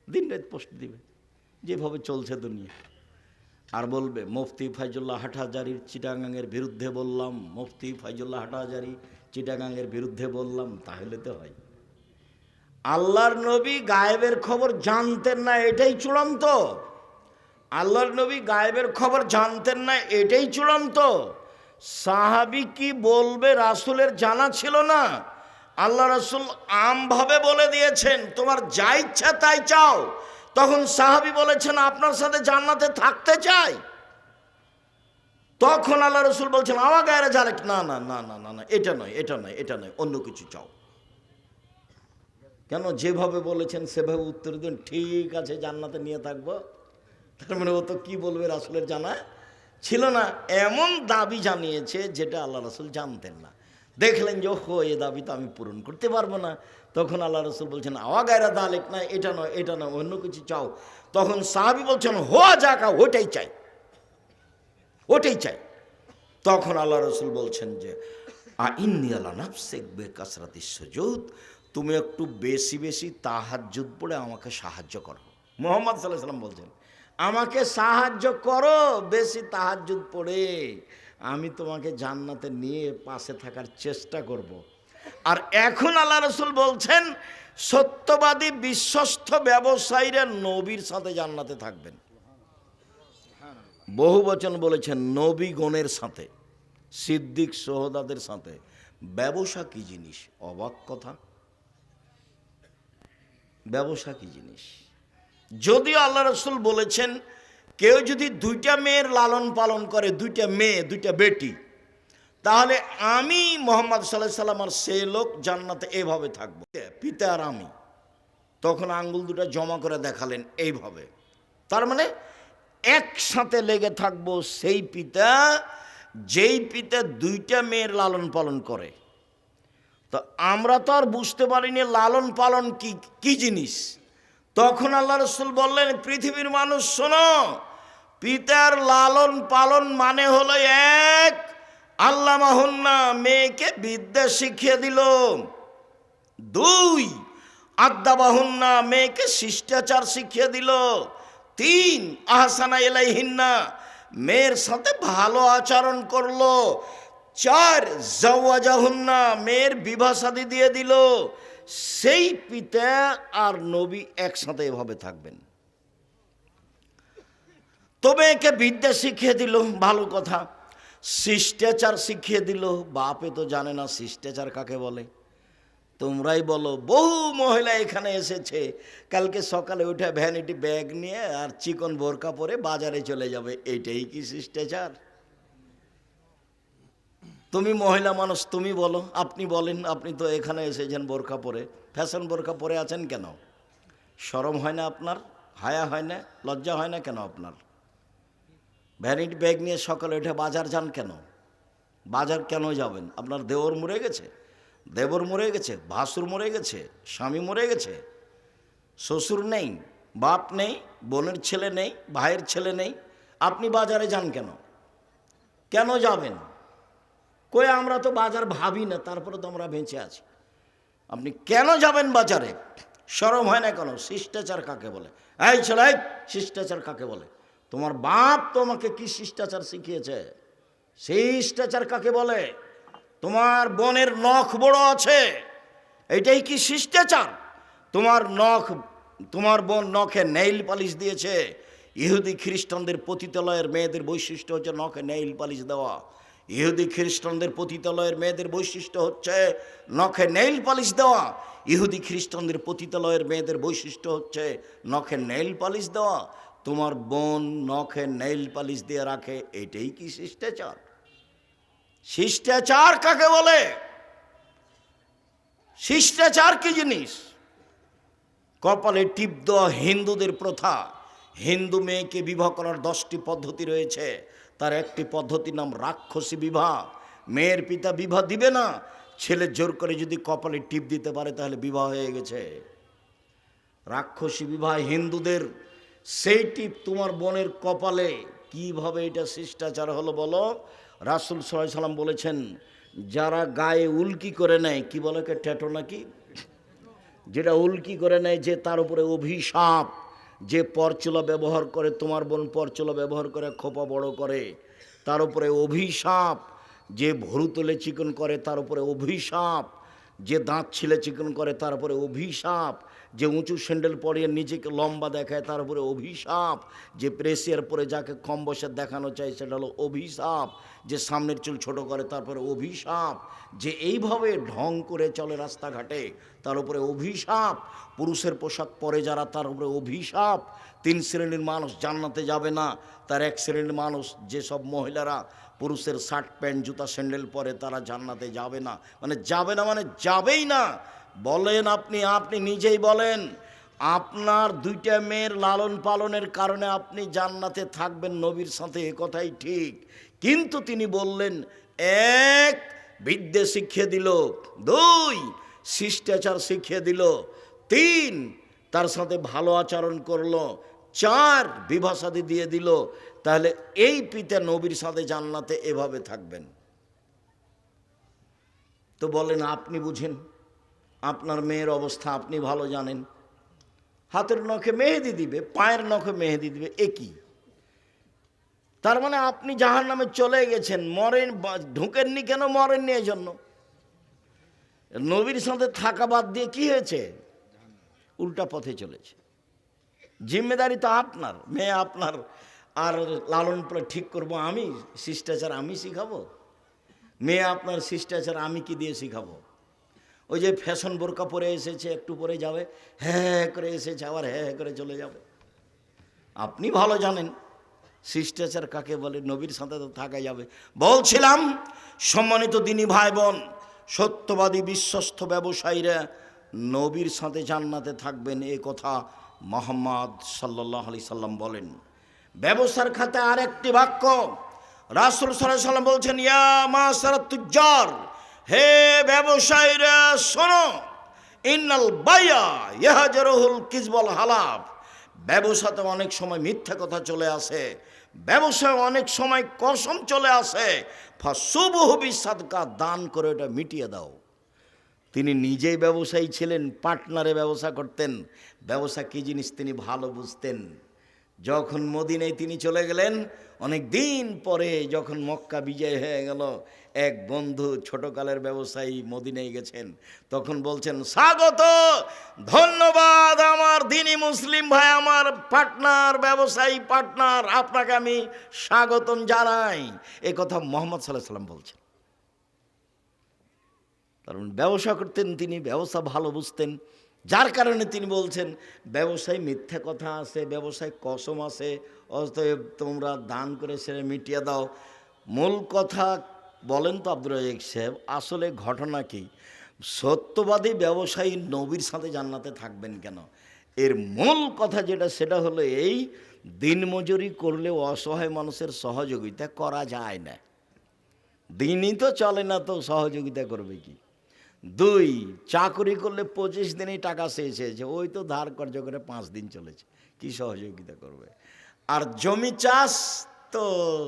দিন রাত পোস্ট দিবে, যেভাবে চলছে দুনিয়া। আর বলবে মুফতি ফাইজুল্লাহ হাটহাজারীর চিটাগাংয়ের বিরুদ্ধে বললাম, মুফতি ফাইজুল্লাহ হাটহাজারী চিটাগাংয়ের বিরুদ্ধে বললাম, তাহলে তো হয়। আল্লাহর নবী গায়েবের খবর জানতেন না, এটাই চূড়ান্ত। আল্লাহর নবী গায়েবের খবর জানতেন না, এটাই চূড়ান্ত। সাহাবী কি বলবে রাসূলের জানা ছিল না? আল্লাহ রাসূল আমভাবে বলে দিয়েছেন, তোমার যা ইচ্ছা তাই চাও। তখন সাহাবী বলেছেন, আপনার সাথে জান্নাতে থাকতে চাই। তখন আল্লাহ রাসূল বলছেন, আওয়া গায়রে জালেক, না না না না না না, এটা নয়, এটা নয়, এটা নয়, অন্য কিছু চাও। কেন? যেভাবে বলেছেন সেভাবে উত্তর দিন, ঠিক আছে জান্নাতে নিয়ে থাকবো। তার মানে ও তো কি বলবে রাসূলের জানা ছিল না, এমন দাবি জানিয়েছে যেটা আল্লাহ রাসূল জানতেন না। দেখলেন যে ওহো, এ দাবি তো আমি পূরণ করতে পারবো না। তখন আল্লাহ রাসূল বলছেন, আওয়া গায়রা দালেক, না এটা নয়, এটা নয়, অন্য কিছু চাও। তখন সাহাবী বলছেন, হোয়া যাকা, ওটাই চাই, ওটাই চাই। তখন আল্লাহ রাসূল বলছেন যে আইন্নী আলা নাফসিক বিকাসরাতিস সুজুদ, তুমি একটু বেশি বেশি তাহাজ্জুদ পড়ে আমাকে সাহায্য করো। মুহাম্মদ সাল্লাল্লাহু আলাইহি ওয়াসাল্লাম বলছেন, আমাকে সাহায্য করো বেশি তাহাজ্জুদ পড়ে, আমি তোমাকে জান্নাতে নিয়ে পাশে থাকার চেষ্টা করব। আর এখন আল্লাহ রসুল বলছেন সত্যবাদী বিশ্বস্ত ব্যবসায়ীরা নবীর সাথে জান্নাতে থাকবেন। বহু বচন বলেছেন নবীগণের সাথে, সিদ্দিক সোহদাদের সাথে। ব্যবসা কি জিনিস? অবাক কথা। ব্যবসা কি জিনিস? যদিও আল্লাহ রসুল বলেছেন কেউ যদি দুইটা মেয়ের লালন পালন করে, দুইটা মেয়ে দুইটা বেটি, তাহলে আমি মোহাম্মদ সাল্লাল্লাহু আলাইহি সাল্লাম আর সে লোক জান্নাতে এইভাবে থাকবো, পিতা আর আমি। তখন আঙ্গুল দুটো জমা করে দেখালেন এইভাবে। তার মানে একসাথে লেগে থাকবো সেই পিতা যেই পিতা দুইটা মেয়ের লালন পালন করে। তো আমরা তো আর বুঝতে পারিনি লালন পালন কি কি জিনিস। তখন আল্লাহ রসুল বললেন পৃথিবীর মানুষ শোনো, পিতার লালন পালন মানে হলো এক, আল্লাহ মাহুন্না মেয়েকে বিদ্যা শিখিয়ে দিল। দুই, আদ্দাবাহুন্না মেয়েকে শিষ্টাচার শিখিয়ে দিল। তিন, আহসানা ইলাইহিন্না মেয়ের সাথে ভালো আচরণ করলো। চার, জাওয়াজাহুন্না মেয়ের বিবাহ শাদী দিয়ে দিল। সেই পিতা আর নবী একসাথে এভাবে থাকবেন। তো মেয়েকে বিদ্যা শিখিয়ে দিল, ভালো কথা। শিষ্টাচার শিখিয়ে দিল। বাপে তো জানে না শিষ্টাচার কাকে বলে। তোমরাই বলো, বহু মহিলা এখানে এসেছে, কালকে সকালে উঠে ভ্যানিটি ব্যাগ নিয়ে আর চিকন বোরকা পরে বাজারে চলে যাবে। এইটাই কি শিষ্টাচার? তুমি মহিলা মানুষ, তুমি বলো, আপনি বলেন। আপনি তো এখানে এসেছেন বোরকা পরে, ফ্যাশন বোরকা পরে আছেন কেন? শরম হয় না আপনার? হায়া হয় না? লজ্জা হয় না কেন আপনার? ভ্যানিটি ব্যাগ নিয়ে সকালে উঠে বাজার যান কেন? বাজার কেন যাবেন? আপনার দেওর মরে গেছে, দেবর মরে গেছে, ভাসুর মরে গেছে, স্বামী মরে গেছে, শ্বশুর নেই, বাপ নেই, বোনের ছেলে নেই, ভাইয়ের ছেলে নেই, আপনি বাজারে যান কেন? কেন যাবেন? কই আমরা তো বাজার ভাবি না, তারপরে তো আমরা বেঁচে আছি। আপনি কেন যাবেন বাজারে? শরম হয় না কেন? শিষ্টাচার কাকে বলে? এই ছেলে, শিষ্টাচার কাকে বলে? তোমার বাপ তোমাকে কি শিষ্টাচার শিখিয়েছে? শিষ্টাচার কাকে বলে? তোমার বোনের নখ বড় আছে, এইটাই কি শিষ্টাচার? তোমার বোন নখে নেইল পালিশ দিয়েছে। ইহুদি খ্রিস্টানদের পতিতালয়ের মেয়েদের বৈশিষ্ট্য হচ্ছে নখে নেইল পালিশ দেওয়া। ইহুদি খ্রিস্টানদের পতিতালয়ের মেয়েদের বৈশিষ্ট্য হচ্ছে নখে নেইল পালিশ দেওয়া। ইহুদি খ্রিস্টানদের পতিতালয়ের মেয়েদের বৈশিষ্ট্য হচ্ছে নখে নেইল পালিশ দেওয়া। তোমার বোন নখে নেইল পালিশ দিয়ে রাখে, এইটাই কি শিষ্টাচার? শিষ্টাচার কাকে বলে? শিষ্টাচার কি জিনিস? কপালে টিপ দেওয়া হিন্দুদের প্রথা। হিন্দু মেয়েকে বিবাহ করার 10টি পদ্ধতি রয়েছে, তার একটি পদ্ধতির নাম রাক্ষসী বিবাহ। মেয়ের পিতা বিবাহ দিবে না, ছেলে জোর করে যদি কপালে টিপ দিতে পারে তাহলে বিবাহ হয়ে গেছে। রাক্ষসী বিবাহ হিন্দুদের। সেই টিপ তোমার বোনের কপালে, কিভাবে এটা শিষ্টাচার হলো বলো? রাসূল সাল্লাল্লাহু আলাইহি সাল্লাম বলেছেন, যারা গায়ে উল্কি করে নেয়, কি বলে কে, ট্যাটু নাকি, যেটা উল্কি করে নেয়, যে তার উপরে অভিশাপ। যে পরচুলা ব্যবহার করে, তোমার বোন পরচুলা ব্যবহার করে খোপা বড় করে, তার উপরে অভিশাপ। যে ভরু তুলে চিকন করে, তার উপরে অভিশাপ। যে দাঁত ছিলে চিকন করে, তার উপরে অভিশাপ। যে উঁচু স্যান্ডেল পরিয়ে নিজেকে লম্বা দেখায়, তার উপরে অভিশাপ। যে প্রেসিয়ার পরে যাকে কম বয়সে দেখানো চায়, সেটা হলো অভিশাপ। যে সামনের চুল ছোট করে, তারপরে অভিশাপ। যে এইভাবে ঢং করে চলে রাস্তাঘাটে, তার উপরে অভিশাপ। পুরুষের পোশাক পরে যারা, তার উপরে অভিশাপ। 3 শ্রেণীর মানুষ জান্নাতে যাবে না। তার এক শ্রেণীর মানুষ, যেসব মহিলারা পুরুষের শার্ট প্যান্ট জুতা স্যান্ডেল পরে, তারা জান্নাতে যাবে না। মানে যাবে না, মানে যাবেই না। বলেন আপনি নিজেই বলেন, আপনার 2টা মেয়ের লালন পালনের কারণে আপনি জান্নাতে থাকবেন নবীর সাথে, এ কথাই ঠিক। কিন্তু তিনি বললেন, 1, বিদ্যা শিখিয়ে দিল। 2, শিষ্টাচার শিখিয়ে দিল। 3, তার সাথে ভালো আচরণ করলো। 4, বিবাহ শাদী দিয়ে দিল। তাহলে এই পিতা নবীর সাথে জান্নাতে এভাবে থাকবেন। তো বলেন, আপনি বুঝেন, আপনার মেয়ের অবস্থা আপনি ভালো জানেন। হাতের নখে মেহেদি দিবে, পায়ের নখে মেহেদি দিবে, একই। তার মানে আপনি জাহান্নামে চলে গেছেন, মরেন, ঢুকেননি কেন? মরেননি এই জন্য। নবীর সাথে থাকা বাদ দিয়ে কি হয়েছে? উল্টা পথে চলেছে। জিম্মেদারি তো আপনার, মেয়ে আপনার, আর লালন পালন ঠিক করব আমি, শিষ্টাচার আমি শিখাবো? মেয়ে আপনার, শিষ্টাচার আমি কি দিয়ে শিখাবো? ওই যে ফ্যাশন বোরকা পরে এসেছে, একটু পরে যাবে, হ্যাঁ করে এসেছে, আবার হ্যাঁ করে চলে যাবে। আপনি ভালো জানেন শিষ্টাচার কাকে বলে, নবীর সাথে তো থাকা যাবে। বলছিলাম সম্মানিত দিনী ভাই বোন, সত্যবাদী বিশ্বস্ত ব্যবসায়ীরা নবীর সাথে জান্নাতে থাকবেন, এ কথা মুহাম্মদ সাল্লাল্লাহু আলাইহি সাল্লাম বলেন। ব্যবসার খাতে আরেকটি বাক্য রাসূল সাল্লাল্লাহু আলাইহি সাল্লাম বলছেন, ইয়া মাশারাত তুজ্জার, হে ব্যবসায়ীরা শোনো, ইন্নাল বাইয়া ইয়াহজারুল কিযবুল হালাফ, ব্যবসাতে অনেক সময় মিথ্যা কথা চলে আসে, ব্যবসায় অনেক সময় কসম চলে আসে, ফাসুবহু বিসাদকা, দান করে ওটা মিটিয়ে দাও। তিনি নিজেই ব্যবসায়ী ছিলেন, পার্টনারে ব্যবসা করতেন, ব্যবসা কী জিনিস তিনি ভালো বুঝতেন। যখন মদিনায় তিনি চলে গেলেন, অনেক দিন পরে যখন মক্কা বিজয় হয়ে গেল, এক বন্ধু ছোটকালের ব্যবসায়ী মদিনায় গেছেন, তখন বলছেন, স্বাগত, ধন্যবাদ আমার দিনী মুসলিম ভাই, আমার পার্টনার, ব্যবসায়ী পার্টনার, আপনাকে আমি স্বাগতম জানাই। এ কথা মুহাম্মদ সাল্লাল্লাহু আলাইহি সাল্লাম বলছেন। কারণ ব্যবসা করতেন তিনি, ব্যবসা ভালো বুঝতেন, যার কারণে তিনি বলছেন ব্যবসায় মিথ্যা কথা আছে, ব্যবসায় কসম আছে, অতএব তোমরা দান করে সেরে মিটিয়ে দাও। মূল কথা বলেন তো আব্দুর রাজ্জাক সাহেব, আসলে ঘটনা কি? সত্যবাদী ব্যবসায়ী নবীর সাথে জান্নাতে থাকবেন কেন? এর মূল কথা যেটা, সেটা হলো এই, দিনমজুরি করলে অসহায় মানুষের সহযোগিতা করা যায় না। দিনই তো চলে না, তো সহযোগিতা করবে কি? 2, চাকরি করলে 25 দিনেই টাকা শেষ হয়েছে, ওই তো ধার কর্য করে 5 দিন চলেছে, কি সহযোগিতা করবে? আর জমি চাষ তো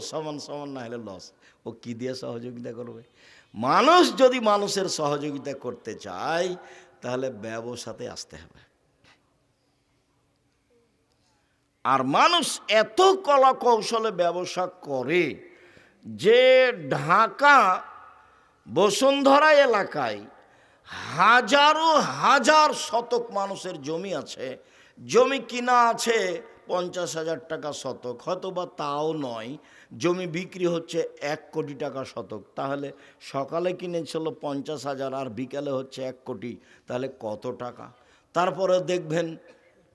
সমান সমান না হলে লস, ও কি দিয়ে সহযোগিতা করবে? মানুষ যদি মানুষের সহযোগিতা করতে চায়, তাহলে ব্যবসাতে আসতে হবে। আর মানুষ এত কলা কৌশলে ব্যবসা করে যে ঢাকা বসুন্ধরা এলাকায় হাজারো হাজার শতক মানুষের জমি আছে, জমি কিনা আছে 50,000 টাকা শতক, হয়তো বা তাও নয়, জমি বিক্রি হচ্ছে 1 কোটি টাকা শতক। তাহলে সকালে কিনেছিল 50,000 আর বিকালে হচ্ছে 1 কোটি, তাহলে কত টাকা? তারপরে দেখবেন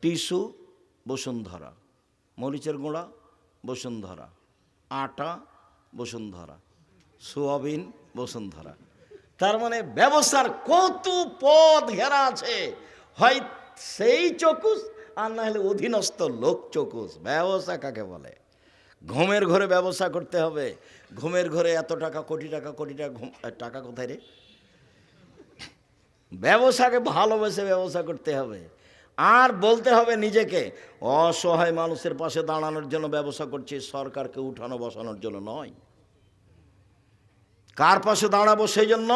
টিস্যু বসুন্ধরা, মরিচের গুঁড়া বসুন্ধরা, আটা বসুন্ধরা, সোয়াবিন বসুন্ধরা। তার মানে ব্যবসার কত পথ ঘেরা আছে, হয় সেই চকুস আর না হলে অধীনস্থ লোক চকুস। ব্যবসা কাকে বলে? ঘুমের ঘরে ব্যবসা করতে হবে, ঘুমের ঘরে এত টাকা, কোটি টাকা, কোটি টাকা, টাকা কোথায় রে? ব্যবসাকে ভালোবেসে ব্যবসা করতে হবে, আর বলতে হবে নিজেকে অসহায় মানুষের পাশে দাঁড়ানোর জন্য ব্যবসা করছি, সরকারকে উঠানো বসানোর জন্য নয়। কার পাশে দাঁড়াবো? সেই জন্য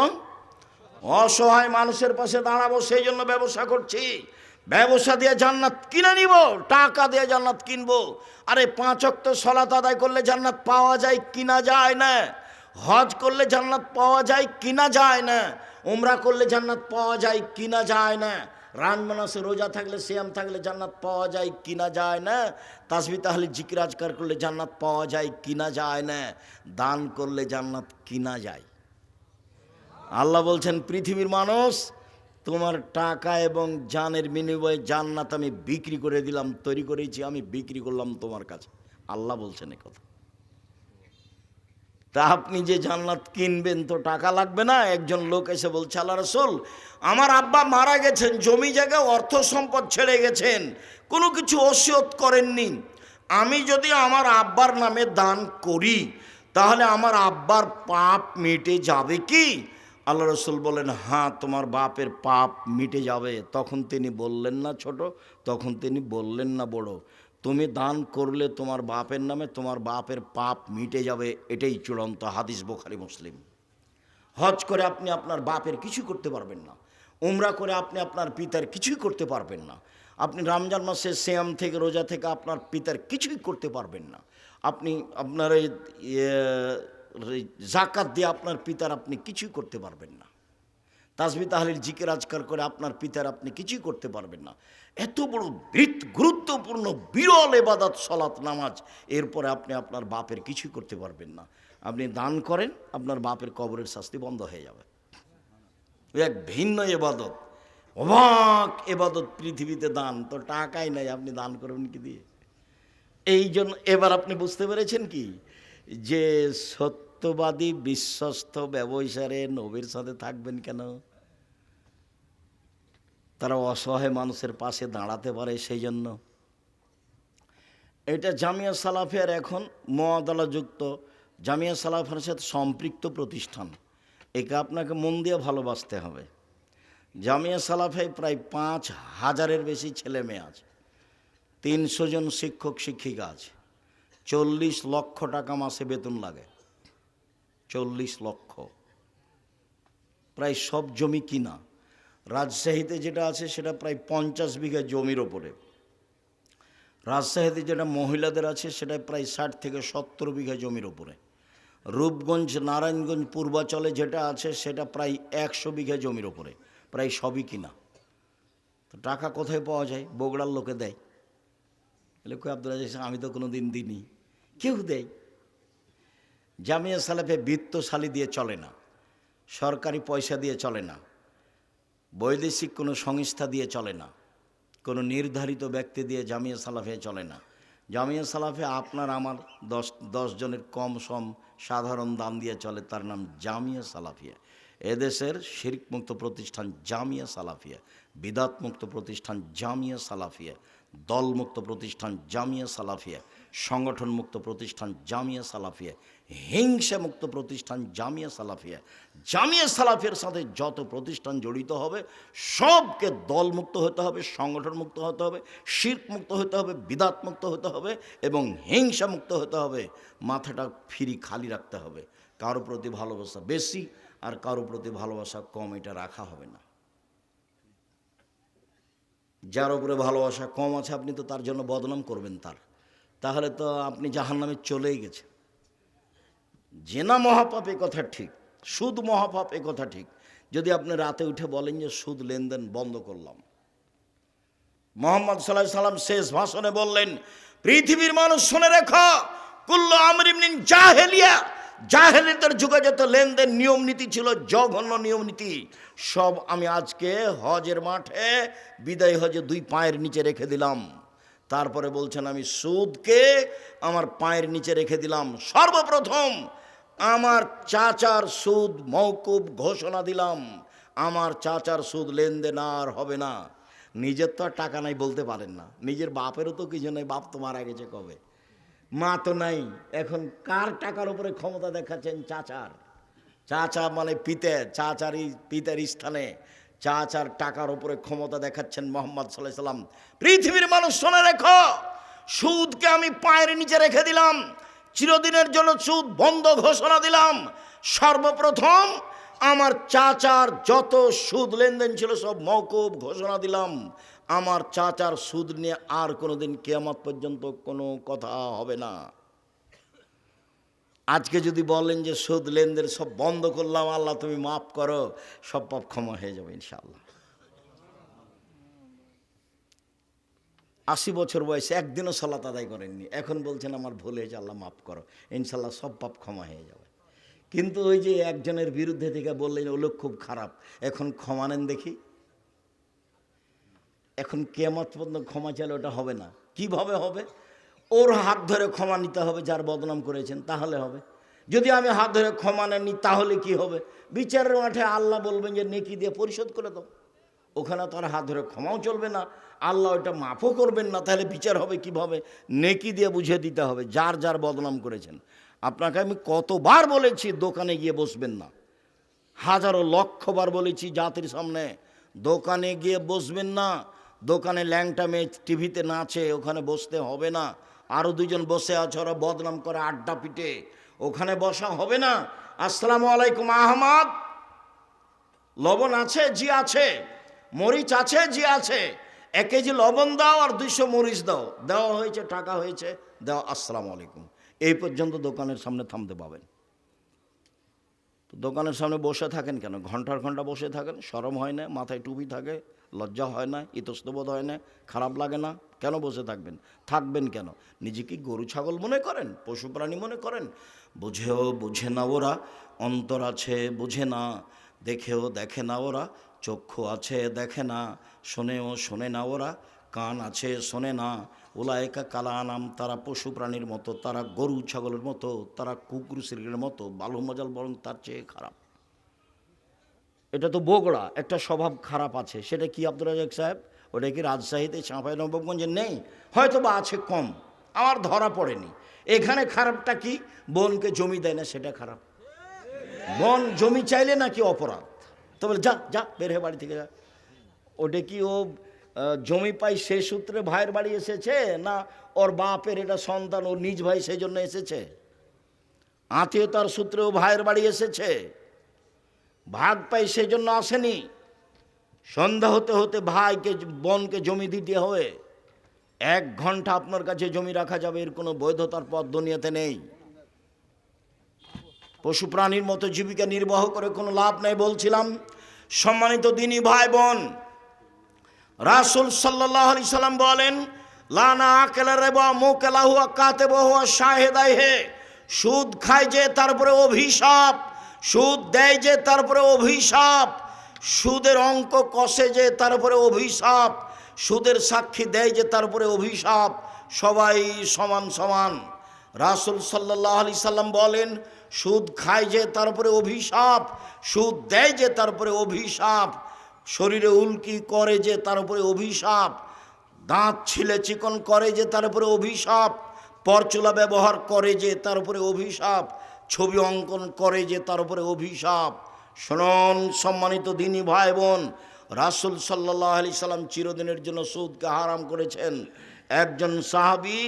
অসহায় মানুষের পাশে দাঁড়াবো, সেই জন্য ব্যবসা করছি। ব্যবসা দিয়ে জান্নাত কিনে নিব, টাকা দিয়ে জান্নাত কিনবো। আরে 5 ওয়াক্ত সালাত আদায় করলে জান্নাত পাওয়া যায়, কিনা যায় না। হজ করলে জান্নাত পাওয়া যায়, কিনা যায় না। উমরা করলে জান্নাত পাওয়া যায়, কিনা যায় না। রামজান রোজা থাকলে, সিয়াম থাকলে জান্নাত পাওয়া যায়, কিনা যায় না। তাসবিহ তাহলিল জিকির আজকার করলে জান্নাত পাওয়া যায়, কিনা যায় না। দান করলে জান্নাত কিনা যায়। আল্লাহ বলছেন, পৃথিবীর মানুষ, তোমার টাকা এবং জানের বিনিময়ে জান্নাত আমি বিক্রি করে দিলাম, তৈরি করেছি, আমি বিক্রি করলাম তোমার কাছে। আল্লাহ বলছেন এ কথা। তা আপনি যে জান্নাত কিনবেন তো টাকা লাগবে না? একজন লোক এসে বলছে, আল্লাহ রাসূল, আমার আব্বা মারা গেছেন, জমি জায়গা অর্থ সম্পদ ছেড়ে গেছেন, কোনো কিছু ওসিয়ত করেননি, আমি যদি আমার আব্বার নামে দান করি তাহলে আমার আব্বার পাপ মিটে যাবে কি? আল্লাহ রাসূল বলেন, হ্যাঁ, তোমার বাপের পাপ মিটে যাবে। তখন তিনি বললেন না ছোট, তখন তিনি বললেন না বড়, তুমি দান করলে তোমার বাপের নামে তোমার বাপের পাপ মিটে যাবে, এটাই চূড়ান্ত হাদিস, বুখারী মুসলিম। হজ করে আপনি আপনার বাপের কিছু করতে পারবেন না, উমরা করে আপনি আপনার পিতার কিছুই করতে পারবেন না। আপনি রমজান মাসে সিয়াম থেকে রোজা থেকে আপনার পিতার কিছুই করতে পারবেন না। আপনি আপনার এই জাকাত দিয়ে আপনার পিতার আপনি কিছুই করতে পারবেন না। তাসবিহ তাহলিল জিকির আজকার করে আপনার পিতার আপনি কিছুই করতে পারবেন না। এত বড় গুরুত্বপূর্ণ বিরল ইবাদত সালাত নামাজ, এরপরে আপনি আপনার বাপের কিছুই করতে পারবেন না। আপনি দান করেন, আপনার বাপের কবরের শাস্তি বন্ধ হয়ে যাবে। এক ভিন্ন ইবাদত, অবাক ইবাদত পৃথিবীতে দান। তো টাকাই নাই, আপনি দান করবেন কি দিয়ে? এই জন্য এবার আপনি বুঝতে পেরেছেন কি যে সত্যবাদী বিশ্বস্ত ব্যবসায়ী নবীর সাথে থাকবেন কেন? তারা অসহায় মানুষের পাশে দাঁড়াতে পারে সেই জন্য। এটা জামিয়া সালাফিয়ার এখন মুআদালাযুক্ত জামিয়া সালাফিয়ার সাথে সম্পৃক্ত প্রতিষ্ঠান। একে আপনাকে মন দিয়ে ভালোবাসতে হবে। জামিয়া সালাফিয়ায় প্রায় 5,000-এর বেশি ছেলে মেয়ে আছে, 300 জন শিক্ষক শিক্ষিকা আছে, 40 লক্ষ টাকা মাসে বেতন লাগে। 40 লক্ষ, প্রায় সব জমি কিনা। রাজশাহীতে যেটা আছে সেটা প্রায় 50 বিঘা জমির ওপরে। রাজশাহীতে যেটা মহিলাদের আছে সেটা প্রায় 60 থেকে 70 বিঘা জমির ওপরে। রূপগঞ্জ নারায়ণগঞ্জ পূর্বাচলে যেটা আছে সেটা প্রায় 100 বিঘা জমির ওপরে, প্রায় সবই কিনা। তো টাকা কোথায় পাওয়া যায়? বগুড়ার লোকে দেয়। এলে কই আব্দুল আজিজ, আমি তো কোনো দিন দিইনি। কেউ দেয়। জামিয়া সালাফে বিত্তশালী দিয়ে চলে না, সরকারি পয়সা দিয়ে চলে না, বৈদেশিক কোনো সংস্থা দিয়ে চলে না, কোনো নির্ধারিত ব্যক্তি দিয়ে জামিয়া সালাফে চলে না। জামিয়া সালাফে আপনার আমার 10 জনের কম সম সাধারণ দান দিয়ে চলে, তার নাম জামিয়া সালাফিয়া। এদেশের শিরক মুক্ত প্রতিষ্ঠান জামিয়া সালাফিয়া, বিদাত মুক্ত প্রতিষ্ঠান জামিয়া সালাফিয়া, দলমুক্ত প্রতিষ্ঠান জামিয়া সালাফিয়া, সংগঠন মুক্ত প্রতিষ্ঠান জামিয়া সালাফিয়া, হিংসা মুক্ত প্রতিষ্ঠান জামিয়া সালাফিয়া। জামিয়া সালাফিয়ার সাথে যত প্রতিষ্ঠান জড়িত হবে সবকে দলমুক্ত হতে হবে, সংগঠন মুক্ত হতে হবে, শিরক মুক্ত হতে হবে, বিদাত মুক্ত হতে হবে এবং হিংসা মুক্ত হতে হবে। মাথাটা ফ্রি খালি রাখতে হবে। কারো প্রতি ভালোবাসা বেশি আর কারো প্রতি ভালোবাসা কম, এটা রাখা হবে না। যার উপরে ভালোবাসা কম আছে আপনি তো তার জন্য বদনাম করবেন তাহলে তো আপনি জাহান্নামে চলেই গেছেন। জেনা মহাপাপ এ কথা ঠিক, সুদ মহাপাপ এ কথা ঠিক। যদি আপনি রাতে উঠে বলেন যে সুদ লেনদেন বন্ধ করলাম। মুহাম্মদ সাল্লাল্লাহু আলাইহি সাল্লাম শেষ ভাষণে বললেন, পৃথিবীর মানুষ শুনে রেখো, কুল্লু আমরিন মিন জাহেলিয়া, জাহেলিয়াতের যুগে যত লেনদেন নিয়ম নীতি ছিল, জঘন্য নিয়ম নীতি, সব আমি আজকে হজের মাঠে বিদায় হজে 2 পায়ের নিচে রেখে দিলাম। তারপরে বলছেন, আমি সুদকে আমার পায়ের নিচে রেখে দিলাম। সর্বপ্রথম আমার চাচার সুদ মওকুফ ঘোষণা দিলাম। আমার চাচার সুদ লেনদেন আর হবে না। নিজের তো আর টাকা নাই বলতে পারেন না, নিজের বাপেরও তো কিছু নেই, বাপ তো মারা গেছে কবে, মা তো নাই। এখন কার টাকার উপরে ক্ষমতা দেখাচ্ছেন? চাচার। চাচা মানে পিতার স্থানে চাচার টাকার উপরে ক্ষমতা দেখাচ্ছেন মুহাম্মদ সাল্লাল্লাহু আলাইহি সাল্লাম। পৃথিবীর মানুষ শুনে রেখো, সুদকে আমি পায়ের নিচে রেখে দিলাম, চিরদিনের জন্য সুদ বন্ধ ঘোষণা দিলাম। সর্বপ্রথম আমার চাচার যত সুদ লেনদেন ছিল সব মওকুফ ঘোষণা দিলাম। আমার চাচার সুদ নিয়ে আর কোনোদিন কিয়ামত পর্যন্ত কোনো কথা হবে না। আজকে যদি বলেন যে সুদ লেনদেন সব বন্ধ করলাম, আল্লাহ তুমি মাফ করো, সব পাপ ক্ষমা হয়ে যাবে ইনশাআল্লাহ। 80 বছর বয়সে একদিনও সালাত আদায় করেননি, এখন বলছেন আমার ভুল হয়েছে, আল্লাহ মাফ করো, ইনশাআল্লাহ সব পাপ ক্ষমা হয়ে যাবে। কিন্তু ওই যে একজনের বিরুদ্ধে থেকে বললেন ও লোক খুব খারাপ, এখন ক্ষমা নেন দেখি। এখন কিয়ামত পর্যন্ত ক্ষমা চাইলে ওটা হবে না। কিভাবে হবে? ওর হাত ধরে ক্ষমা নিতে হবে, যার বদনাম করেছেন, তাহলে হবে। যদি আমি হাত ধরে ক্ষমা নেননি তাহলে কি হবে? বিচারের মাঠে আল্লাহ বলবেন যে নেকি দিয়ে পরিশোধ করে দাও। ওখানে তো আর হাত ধরে ক্ষমাও চলবে না, আল্লাহ ওটা মাফও করবেন না। তাহলে বিচার হবে কিভাবে? নেকি দিয়ে বুঝিয়ে দিতে হবে যার যার বদনাম করেছেন। আপনাকে আমি কতবার বলেছি দোকানে গিয়ে বসবেন না, হাজারো লক্ষবার বলেছি জাতির সামনে, দোকানে গিয়ে বসবেন না। দোকানে ল্যাংটা মেয়ে টিভিতে নাচে, ওখানে বসতে হবে না। আরও 2 জন বসে আছে, ওরা বদনাম করে আড্ডা পিটে, ওখানে বসা হবে না। আসসালামু আলাইকুম আহমদ, লবণ আছে? জি আছে। মরিচ আছে? জি আছে। 1 কেজি লবণ দাও আর 200 মরিচ দাও, দেওয়া হয়েছে, টাকা হয়েছে, দেওয়া, আসসালামু আলাইকুম, এই পর্যন্ত দোকানের সামনে থামতে পাবেন। তো দোকানের সামনে বসে থাকেন কেন? ঘন্টার ঘন্টা বসে থাকেন, শরম হয় না? মাথায় টুপি থাকে, লজ্জা হয় না? ইতস্তবোধ হয় না? খারাপ লাগে না? কেন বসে থাকবেন? থাকবেন কেন? নিজে কি গরু ছাগল মনে করেন? পশু প্রাণী মনে করেন? বুঝেও বুঝে না ওরা, অন্তর আছে বুঝে না, দেখেও দেখে না ওরা, চক্ষু আছে দেখে না, শোনেও শোনে না ওরা, কান আছে শোনে না। উলায়কা কালানাম, তারা পশু প্রাণীর মতো, তারা গরু ছাগলের মতো, তারা কুকুর শ্রীর মতো, বালু মজাল বরং তার চেয়ে খারাপ। এটা তো বগুড়া, একটা স্বভাব খারাপ আছে, সেটা কি আব্দুর রাজ্জাক সাহেব? ওটা কি রাজশাহীতে, চাঁপাইনবাবগঞ্জে নেই? হয়তো বা আছে, কম, আমার ধরা পড়েনি। এখানে খারাপটা কি? বোনকে জমি দেয় না, সেটা খারাপ। বোন জমি চাইলে নাকি অপরাধ? তো বলে যা যা, বের হয়ে বাড়ি থেকে যা। ওটা কি ও জমি পাই সে সূত্রে ভাইয়ের বাড়ি এসেছে, না ওর বাপের এটা সন্তান, ওর নিজ ভাই সেই জন্য এসেছে? আত্মীয়তার সূত্রে ও ভাইয়ের বাড়ি এসেছে, ভাগ পাই সেই জন্য আসেনি। সন্ধ্যা হতে হতে ভাইকে বোনকে জমি দিতে হবে। 1 ঘন্টা আপনার কাছে জমি রাখা যাবে, এর কোনো বৈধতার পথ দুনিয়াতে নেই। পশু প্রাণীর মতো জীবিকা নির্বাহ করে কোনো লাভ নেই বলছিলাম। সম্মানিত দিনী ভাই বোন, রাসূল সাল্লাল্লাহু আলাইহি সাল্লাম বলেন, লানা আকেলা রিবা মুকালাহু কাতিবহু শাহিদাইহি, সুদ খায় যে তারপরে অভিশাপ, সুদ দেয় যে তারপরে অভিশাপ, সুদের অঙ্ক কষে যে তারপরে অভিশাপ, সুদের সাক্ষী দেয় যে তারপরে অভিশাপ, সবাই সমান সমান। রাসূল সাল্লাল্লাহু আলাইহি সাল্লাম বলেন, সুদ খায় যে তারপরে অভিশাপ, সুদ দেয় যে তারপরে অভিশাপ, শরীরে উল্কি করে যে তার উপরে অভিশাপ, দাঁত ছিলে চিকন করে যে তার উপরে অভিশাপ, পরচুলা ব্যবহার করে যে তার উপরে অভিশাপ, ছবি অঙ্কন করে যে তার উপরে অভিশাপ। শুনুন সম্মানিত দিনী ভাই বোন, রাসূল সাল্লাল্লাহু আলাইহি সাল্লাম চিরদিনের জন্য সুদকে হারাম করেছেন। একজন সাহাবী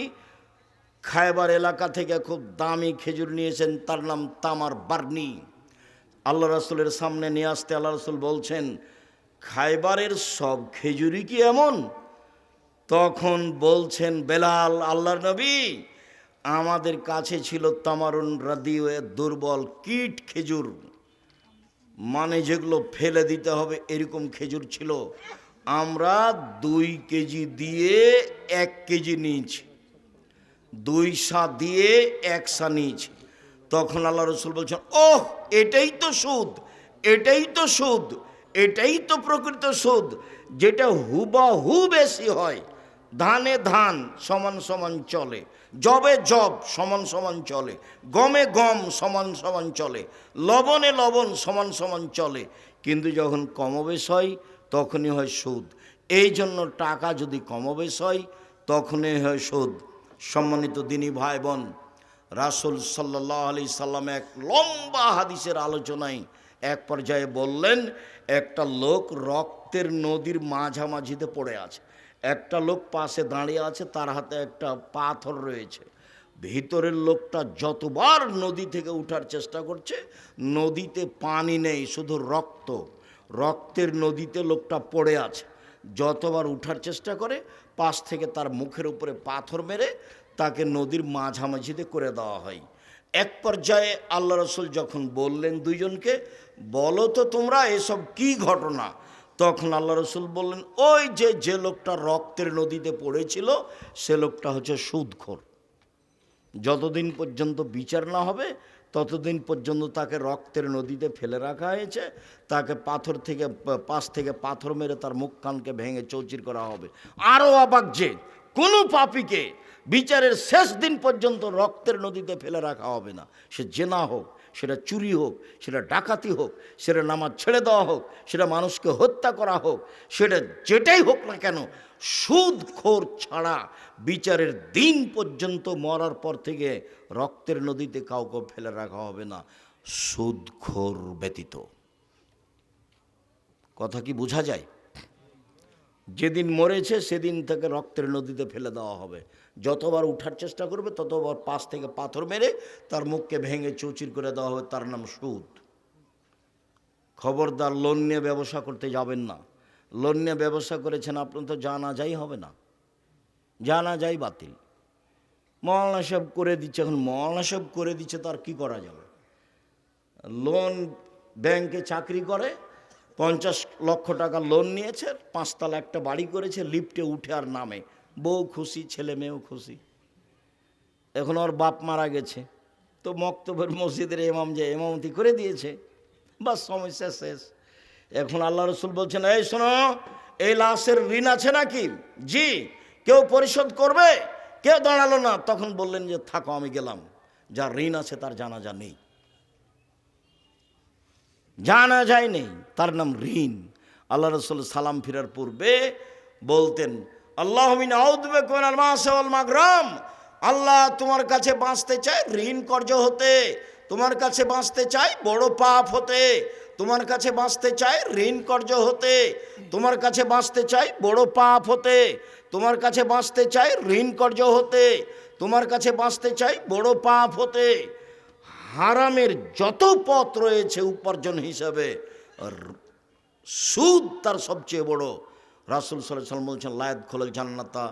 খায়বার এলাকা থেকে খুব দামি খেজুর নিয়েছেন, তার নাম তামার বার্নি। আল্লাহ রাসূলের সামনে নিয়ে আসতে আল্লাহ রাসূল বলছেন, খায়বারের সব খেজুরি কি এমন? তখন বলছেন বেলাল, আল্লাহর নবী, আমাদের কাছে ছিল তামারুন রাদিউ, দুর্বল কীট খেজুর, মানে যেগুলো ফেলে দিতে হবে এরকম খেজুর ছিল। আমরা 2 কেজি দিয়ে 1 কেজি নিয়েছি, 2 সা দিয়ে 1 সা নিয়েছি। তখন আল্লাহ রাসূল বলছেন, ওহ, এটাই তো সুদ, এটাই তো সুদ, এটাই তো প্রকৃত সুদ, যেটা হুবাহু বেশি হয়। ধানে ধান সমান সমান চলে, জবে জব সমান সমান চলে, গমে গম সমান সমান চলে, লবণে লবণ সমান সমান চলে, কিন্তু যখন কমবেশ হয় তখনই হয় সুদ। এই জন্য টাকা যদি কমবেশ হয় তখনই হয় সুদ। সম্মানিত দিনী ভাই বোন, রাসূল সাল্লাল্লাহু আলাইহি সাল্লাম এক লম্বা হাদিসের আলোচনায় এক পর্যায়ে বললেন, একটা লোক রক্তের নদীর মাঝামাঝিতে পড়ে আছে, একটা লোক পাশে দাঁড়িয়ে আছে, তার হাতে একটা পাথর রয়েছে। ভিতরের লোকটা যতবার নদী থেকে উঠার চেষ্টা করছে, নদীতে পানি নেই, শুধু রক্ত, রক্তের নদীতে লোকটা পড়ে আছে। যতবার উঠার চেষ্টা করে, পাশ থেকে তার মুখের উপরে পাথর মেরে তাকে নদীর মাঝামাঝিতে করে দেওয়া হয়। এক পর্যায়ে আল্লাহ রাসূল যখন বললেন দুইজনকে, বলো তো তোমরা এসব কি ঘটনা? তখন আল্লাহ রাসূল বললেন, ওই যে লোকটা রক্তের নদীতে পড়েছিল সে লোকটা হচ্ছে সুদখোর। যতদিন পর্যন্ত বিচার না হবে ততদিন পর্যন্ত তাকে রক্তের নদীতে ফেলে রাখা হয়েছে, তাকে পাথর থেকে পাশ থেকে পাথর মেরে তার মুখ কানকে ভেঙে চৌচির করা হবে। আরও অবাক যে কোনো পাপীকে বিচারের শেষ দিন পর্যন্ত রক্তের নদীতে ফেলে রাখা হবে না। সে জেনা হোক, সেটা চুরি হোক, সেটা ডাকাতি হোক, সেটা নামাজ ছেড়ে দেওয়া হোক, সেটা মানুষকে হত্যা করা হোক, সেটা যেটাই হোক না কেন, সুদখোর ছাড়া বিচারের দিন পর্যন্ত, মরার পর থেকে রক্তের নদীতে কাউকে ফেলে রাখা হবে না, সুদখোর ব্যতীত। কথা কি বোঝা যায়? যেদিন মরেছে সেদিন থেকে রক্তের নদীতে ফেলে দেওয়া হবে। যতবার উঠার চেষ্টা করবে ততবার পাশ থেকে পাথর মেরে তার মুখকে ভেঙে চৌচির করে দেওয়া হবে, তার নাম সুদ। খবরদার লোন নিয়ে ব্যবসা করতে যাবেন না। লোন নিয়ে ব্যবসা করেছেন, আপনার তো জানা যাই হবে না, জানা যাই বাতিল। মওলানা সাহেব করে দিচ্ছে, এখন মওলানা সাহেব করে দিচ্ছে তার কি করা যাবে? লোন, ব্যাংকে চাকরি করে, 50 লক্ষ টাকা লোন নিয়েছে, 5 তলা একটা বাড়ি করেছে, লিফটে উঠে আর নামে, বউ খুশি, ছেলে মেয়েও খুশি। এখন ওর বাপ মারা গেছে, তো মক্তবের মসজিদের ইমাম যে ইমামতি করে দিয়েছে, বাস সমস্যা শেষ। এখন আল্লাহ রসুল বলছেন, এই শোনো, এই লাশের ঋণ আছে নাকি? জি। কেউ পরিশোধ করবে? কেউ দাঁড়ালো না। তখন বললেন যে থাকো, আমি গেলাম, যার ঋণ আছে তার জানাজা নেই, জানাজাই নেই, তার নাম ঋণ। আল্লাহ রসুল সালাম ফিরার পূর্বে বলতেন, আল্লাহুম্মা আউযু বিকা মিনাল মা'সি ওয়াল মাগরাম, আল্লাহ তোমার কাছে বাঁচতে চাই ঋণ কর্জ হতে, তোমার কাছে বাঁচতে চাই বড় পাপ হতে, তোমার কাছে বাঁচতে চাই ঋণ কর্জ হতে, তোমার কাছে বাঁচতে চাই বড় পাপ হতে, তোমার কাছে বাঁচতে চাই ঋণ কর্জ হতে, তোমার কাছে বাঁচতে চাই বড় পাপ হতে। হারামের যত পথ রয়েছে উপার্জন হিসাবে, সুদ তার সবচেয়ে বড়। রাসূল সাল্লাল্লাহু আলাইহি ওয়াসাল্লাম বলছেন, লা ইয়াদখুলুল জান্নাতা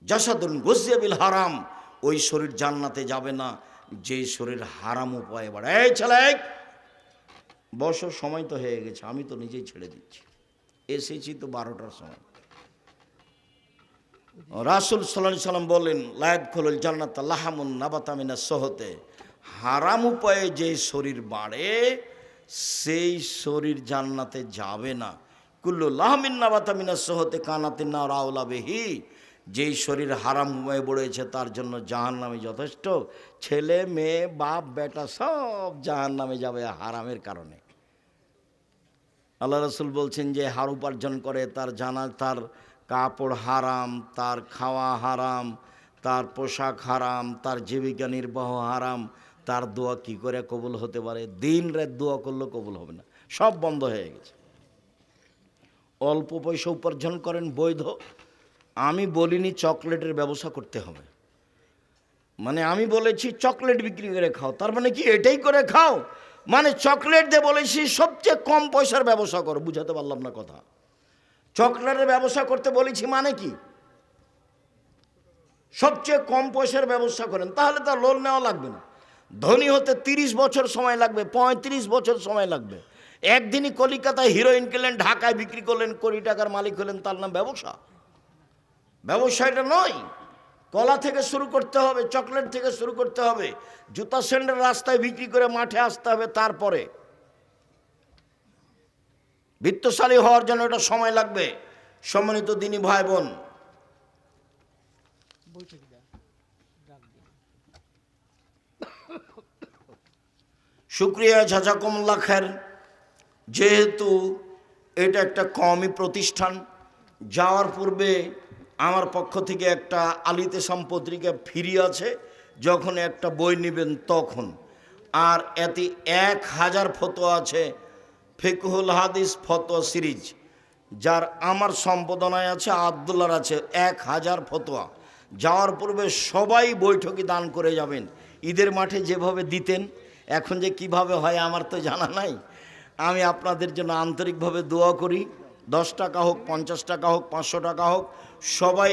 জাসাদুন গুযিয়া বিল হারাম, ওই শরীর জান্নাতে যাবে না যে শরীর হারাম উপায়ে বাড়ে। এই ছেলে বছর সময় তো হয়ে গেছে, আমি তো নিজেই ছেড়ে দিচ্ছি, এসেছি তো 12টার সময়। রাসূল সাল্লাল্লাহু আলাইহি ওয়াসাল্লাম বলেন, লা ইয়াদখুলুল জান্নাতা লাহামুন নাবাতা মিনাস সুহতে, হারাম উপায়ে যে শরীর বাড়ে সেই শরীর জান্নাতে যাবে না। কুল্লু লাহমিন নাবাতা মিনাস সুহতে কানাতিন নার আওলা বিহি, যেই শরীর হারাম উপায়ে বড়েছে তার জন্য জাহান্নামে যথেষ্ট। ছেলে মেয়ে বাপ বেটা সব জাহান্নামে যাবে হারামের কারণে। আল্লাহ রসুল বলছেন, যে হার উপার্জন করে তার তার কাপড় হারাম, তার খাওয়া হারাম, তার পোশাক হারাম, তার জীবিকা নির্বাহ হারাম, তার দোয়া কি করে কবুল হতে পারে? দিন রাত দোয়া করলেও কবুল হবে না, সব বন্ধ হয়ে গেছে। অল্প পয়সা উপার্জন করেন বৈধ। আমি বলিনি চকলেটের ব্যবসা করতে হবে, মানে আমি বলেছি চকলেট বিক্রি করে খাও, তার মানে কি এটাই করে খাও? মানে চকলেট দিয়ে বলেছি সবচেয়ে কম পয়সার ব্যবসা করো। বুঝাতে পারলাম না কথা? চকলেটের ব্যবসা করতে বলেছি মানে কি? সবচেয়ে কম পয়সার ব্যবসা করেন, তাহলে তো লোন নেওয়া লাগবে না। ধনী হতে 30 বছর সময় লাগবে, 35 বছর সময় লাগবে। একদিনই কলিকাতায় হিরোইন কিনলেন, ঢাকায় বিক্রি করলেন, কোটি টাকার মালিক হলেন, তার নাম ব্যবসা? ব্যবসা এটা নয়। কলা থেকে শুরু করতে হবে, চকলেট থেকে শুরু করতে হবে, জুতা স্যান্ডেল রাস্তায় বিক্রি করে মাঠে আসতে হবে, তারপরে বিত্তশালী হওয়ার জন্য এটা সময় লাগবে। সম্মানিত দিনী ভাই বোন, শুকরিয়া, জাযাকুমুল্লাহ খায়ের। যেহেতু এটা একটা কওমি প্রতিষ্ঠান, যাওয়ার পূর্বে আমার পক্ষ থেকে একটা আলিতে পত্রিকা ফ্রি আছে, যখন একটা বই নেবেন তখন। আর এতে 1000 ফতোয়া আছে, ফিকহুল হাদিস ফতোয়া সিরিজ, যার আমার সম্পাদনায় আছে, আব্দুল্লাহর আছে, 1000 ফতোয়া। যাওয়ার পূর্বে সবাই বৈঠকে দান করে যাবেন। ঈদের মাঠে যেভাবে দিতেন, এখন যে কিভাবে হয় আমার তো জানা নাই। আমি আপনাদের জন্য আন্তরিকভাবে দোয়া করি। 10 টাকা হোক, 50 টাকা হোক, 500 টাকা হোক, সবাই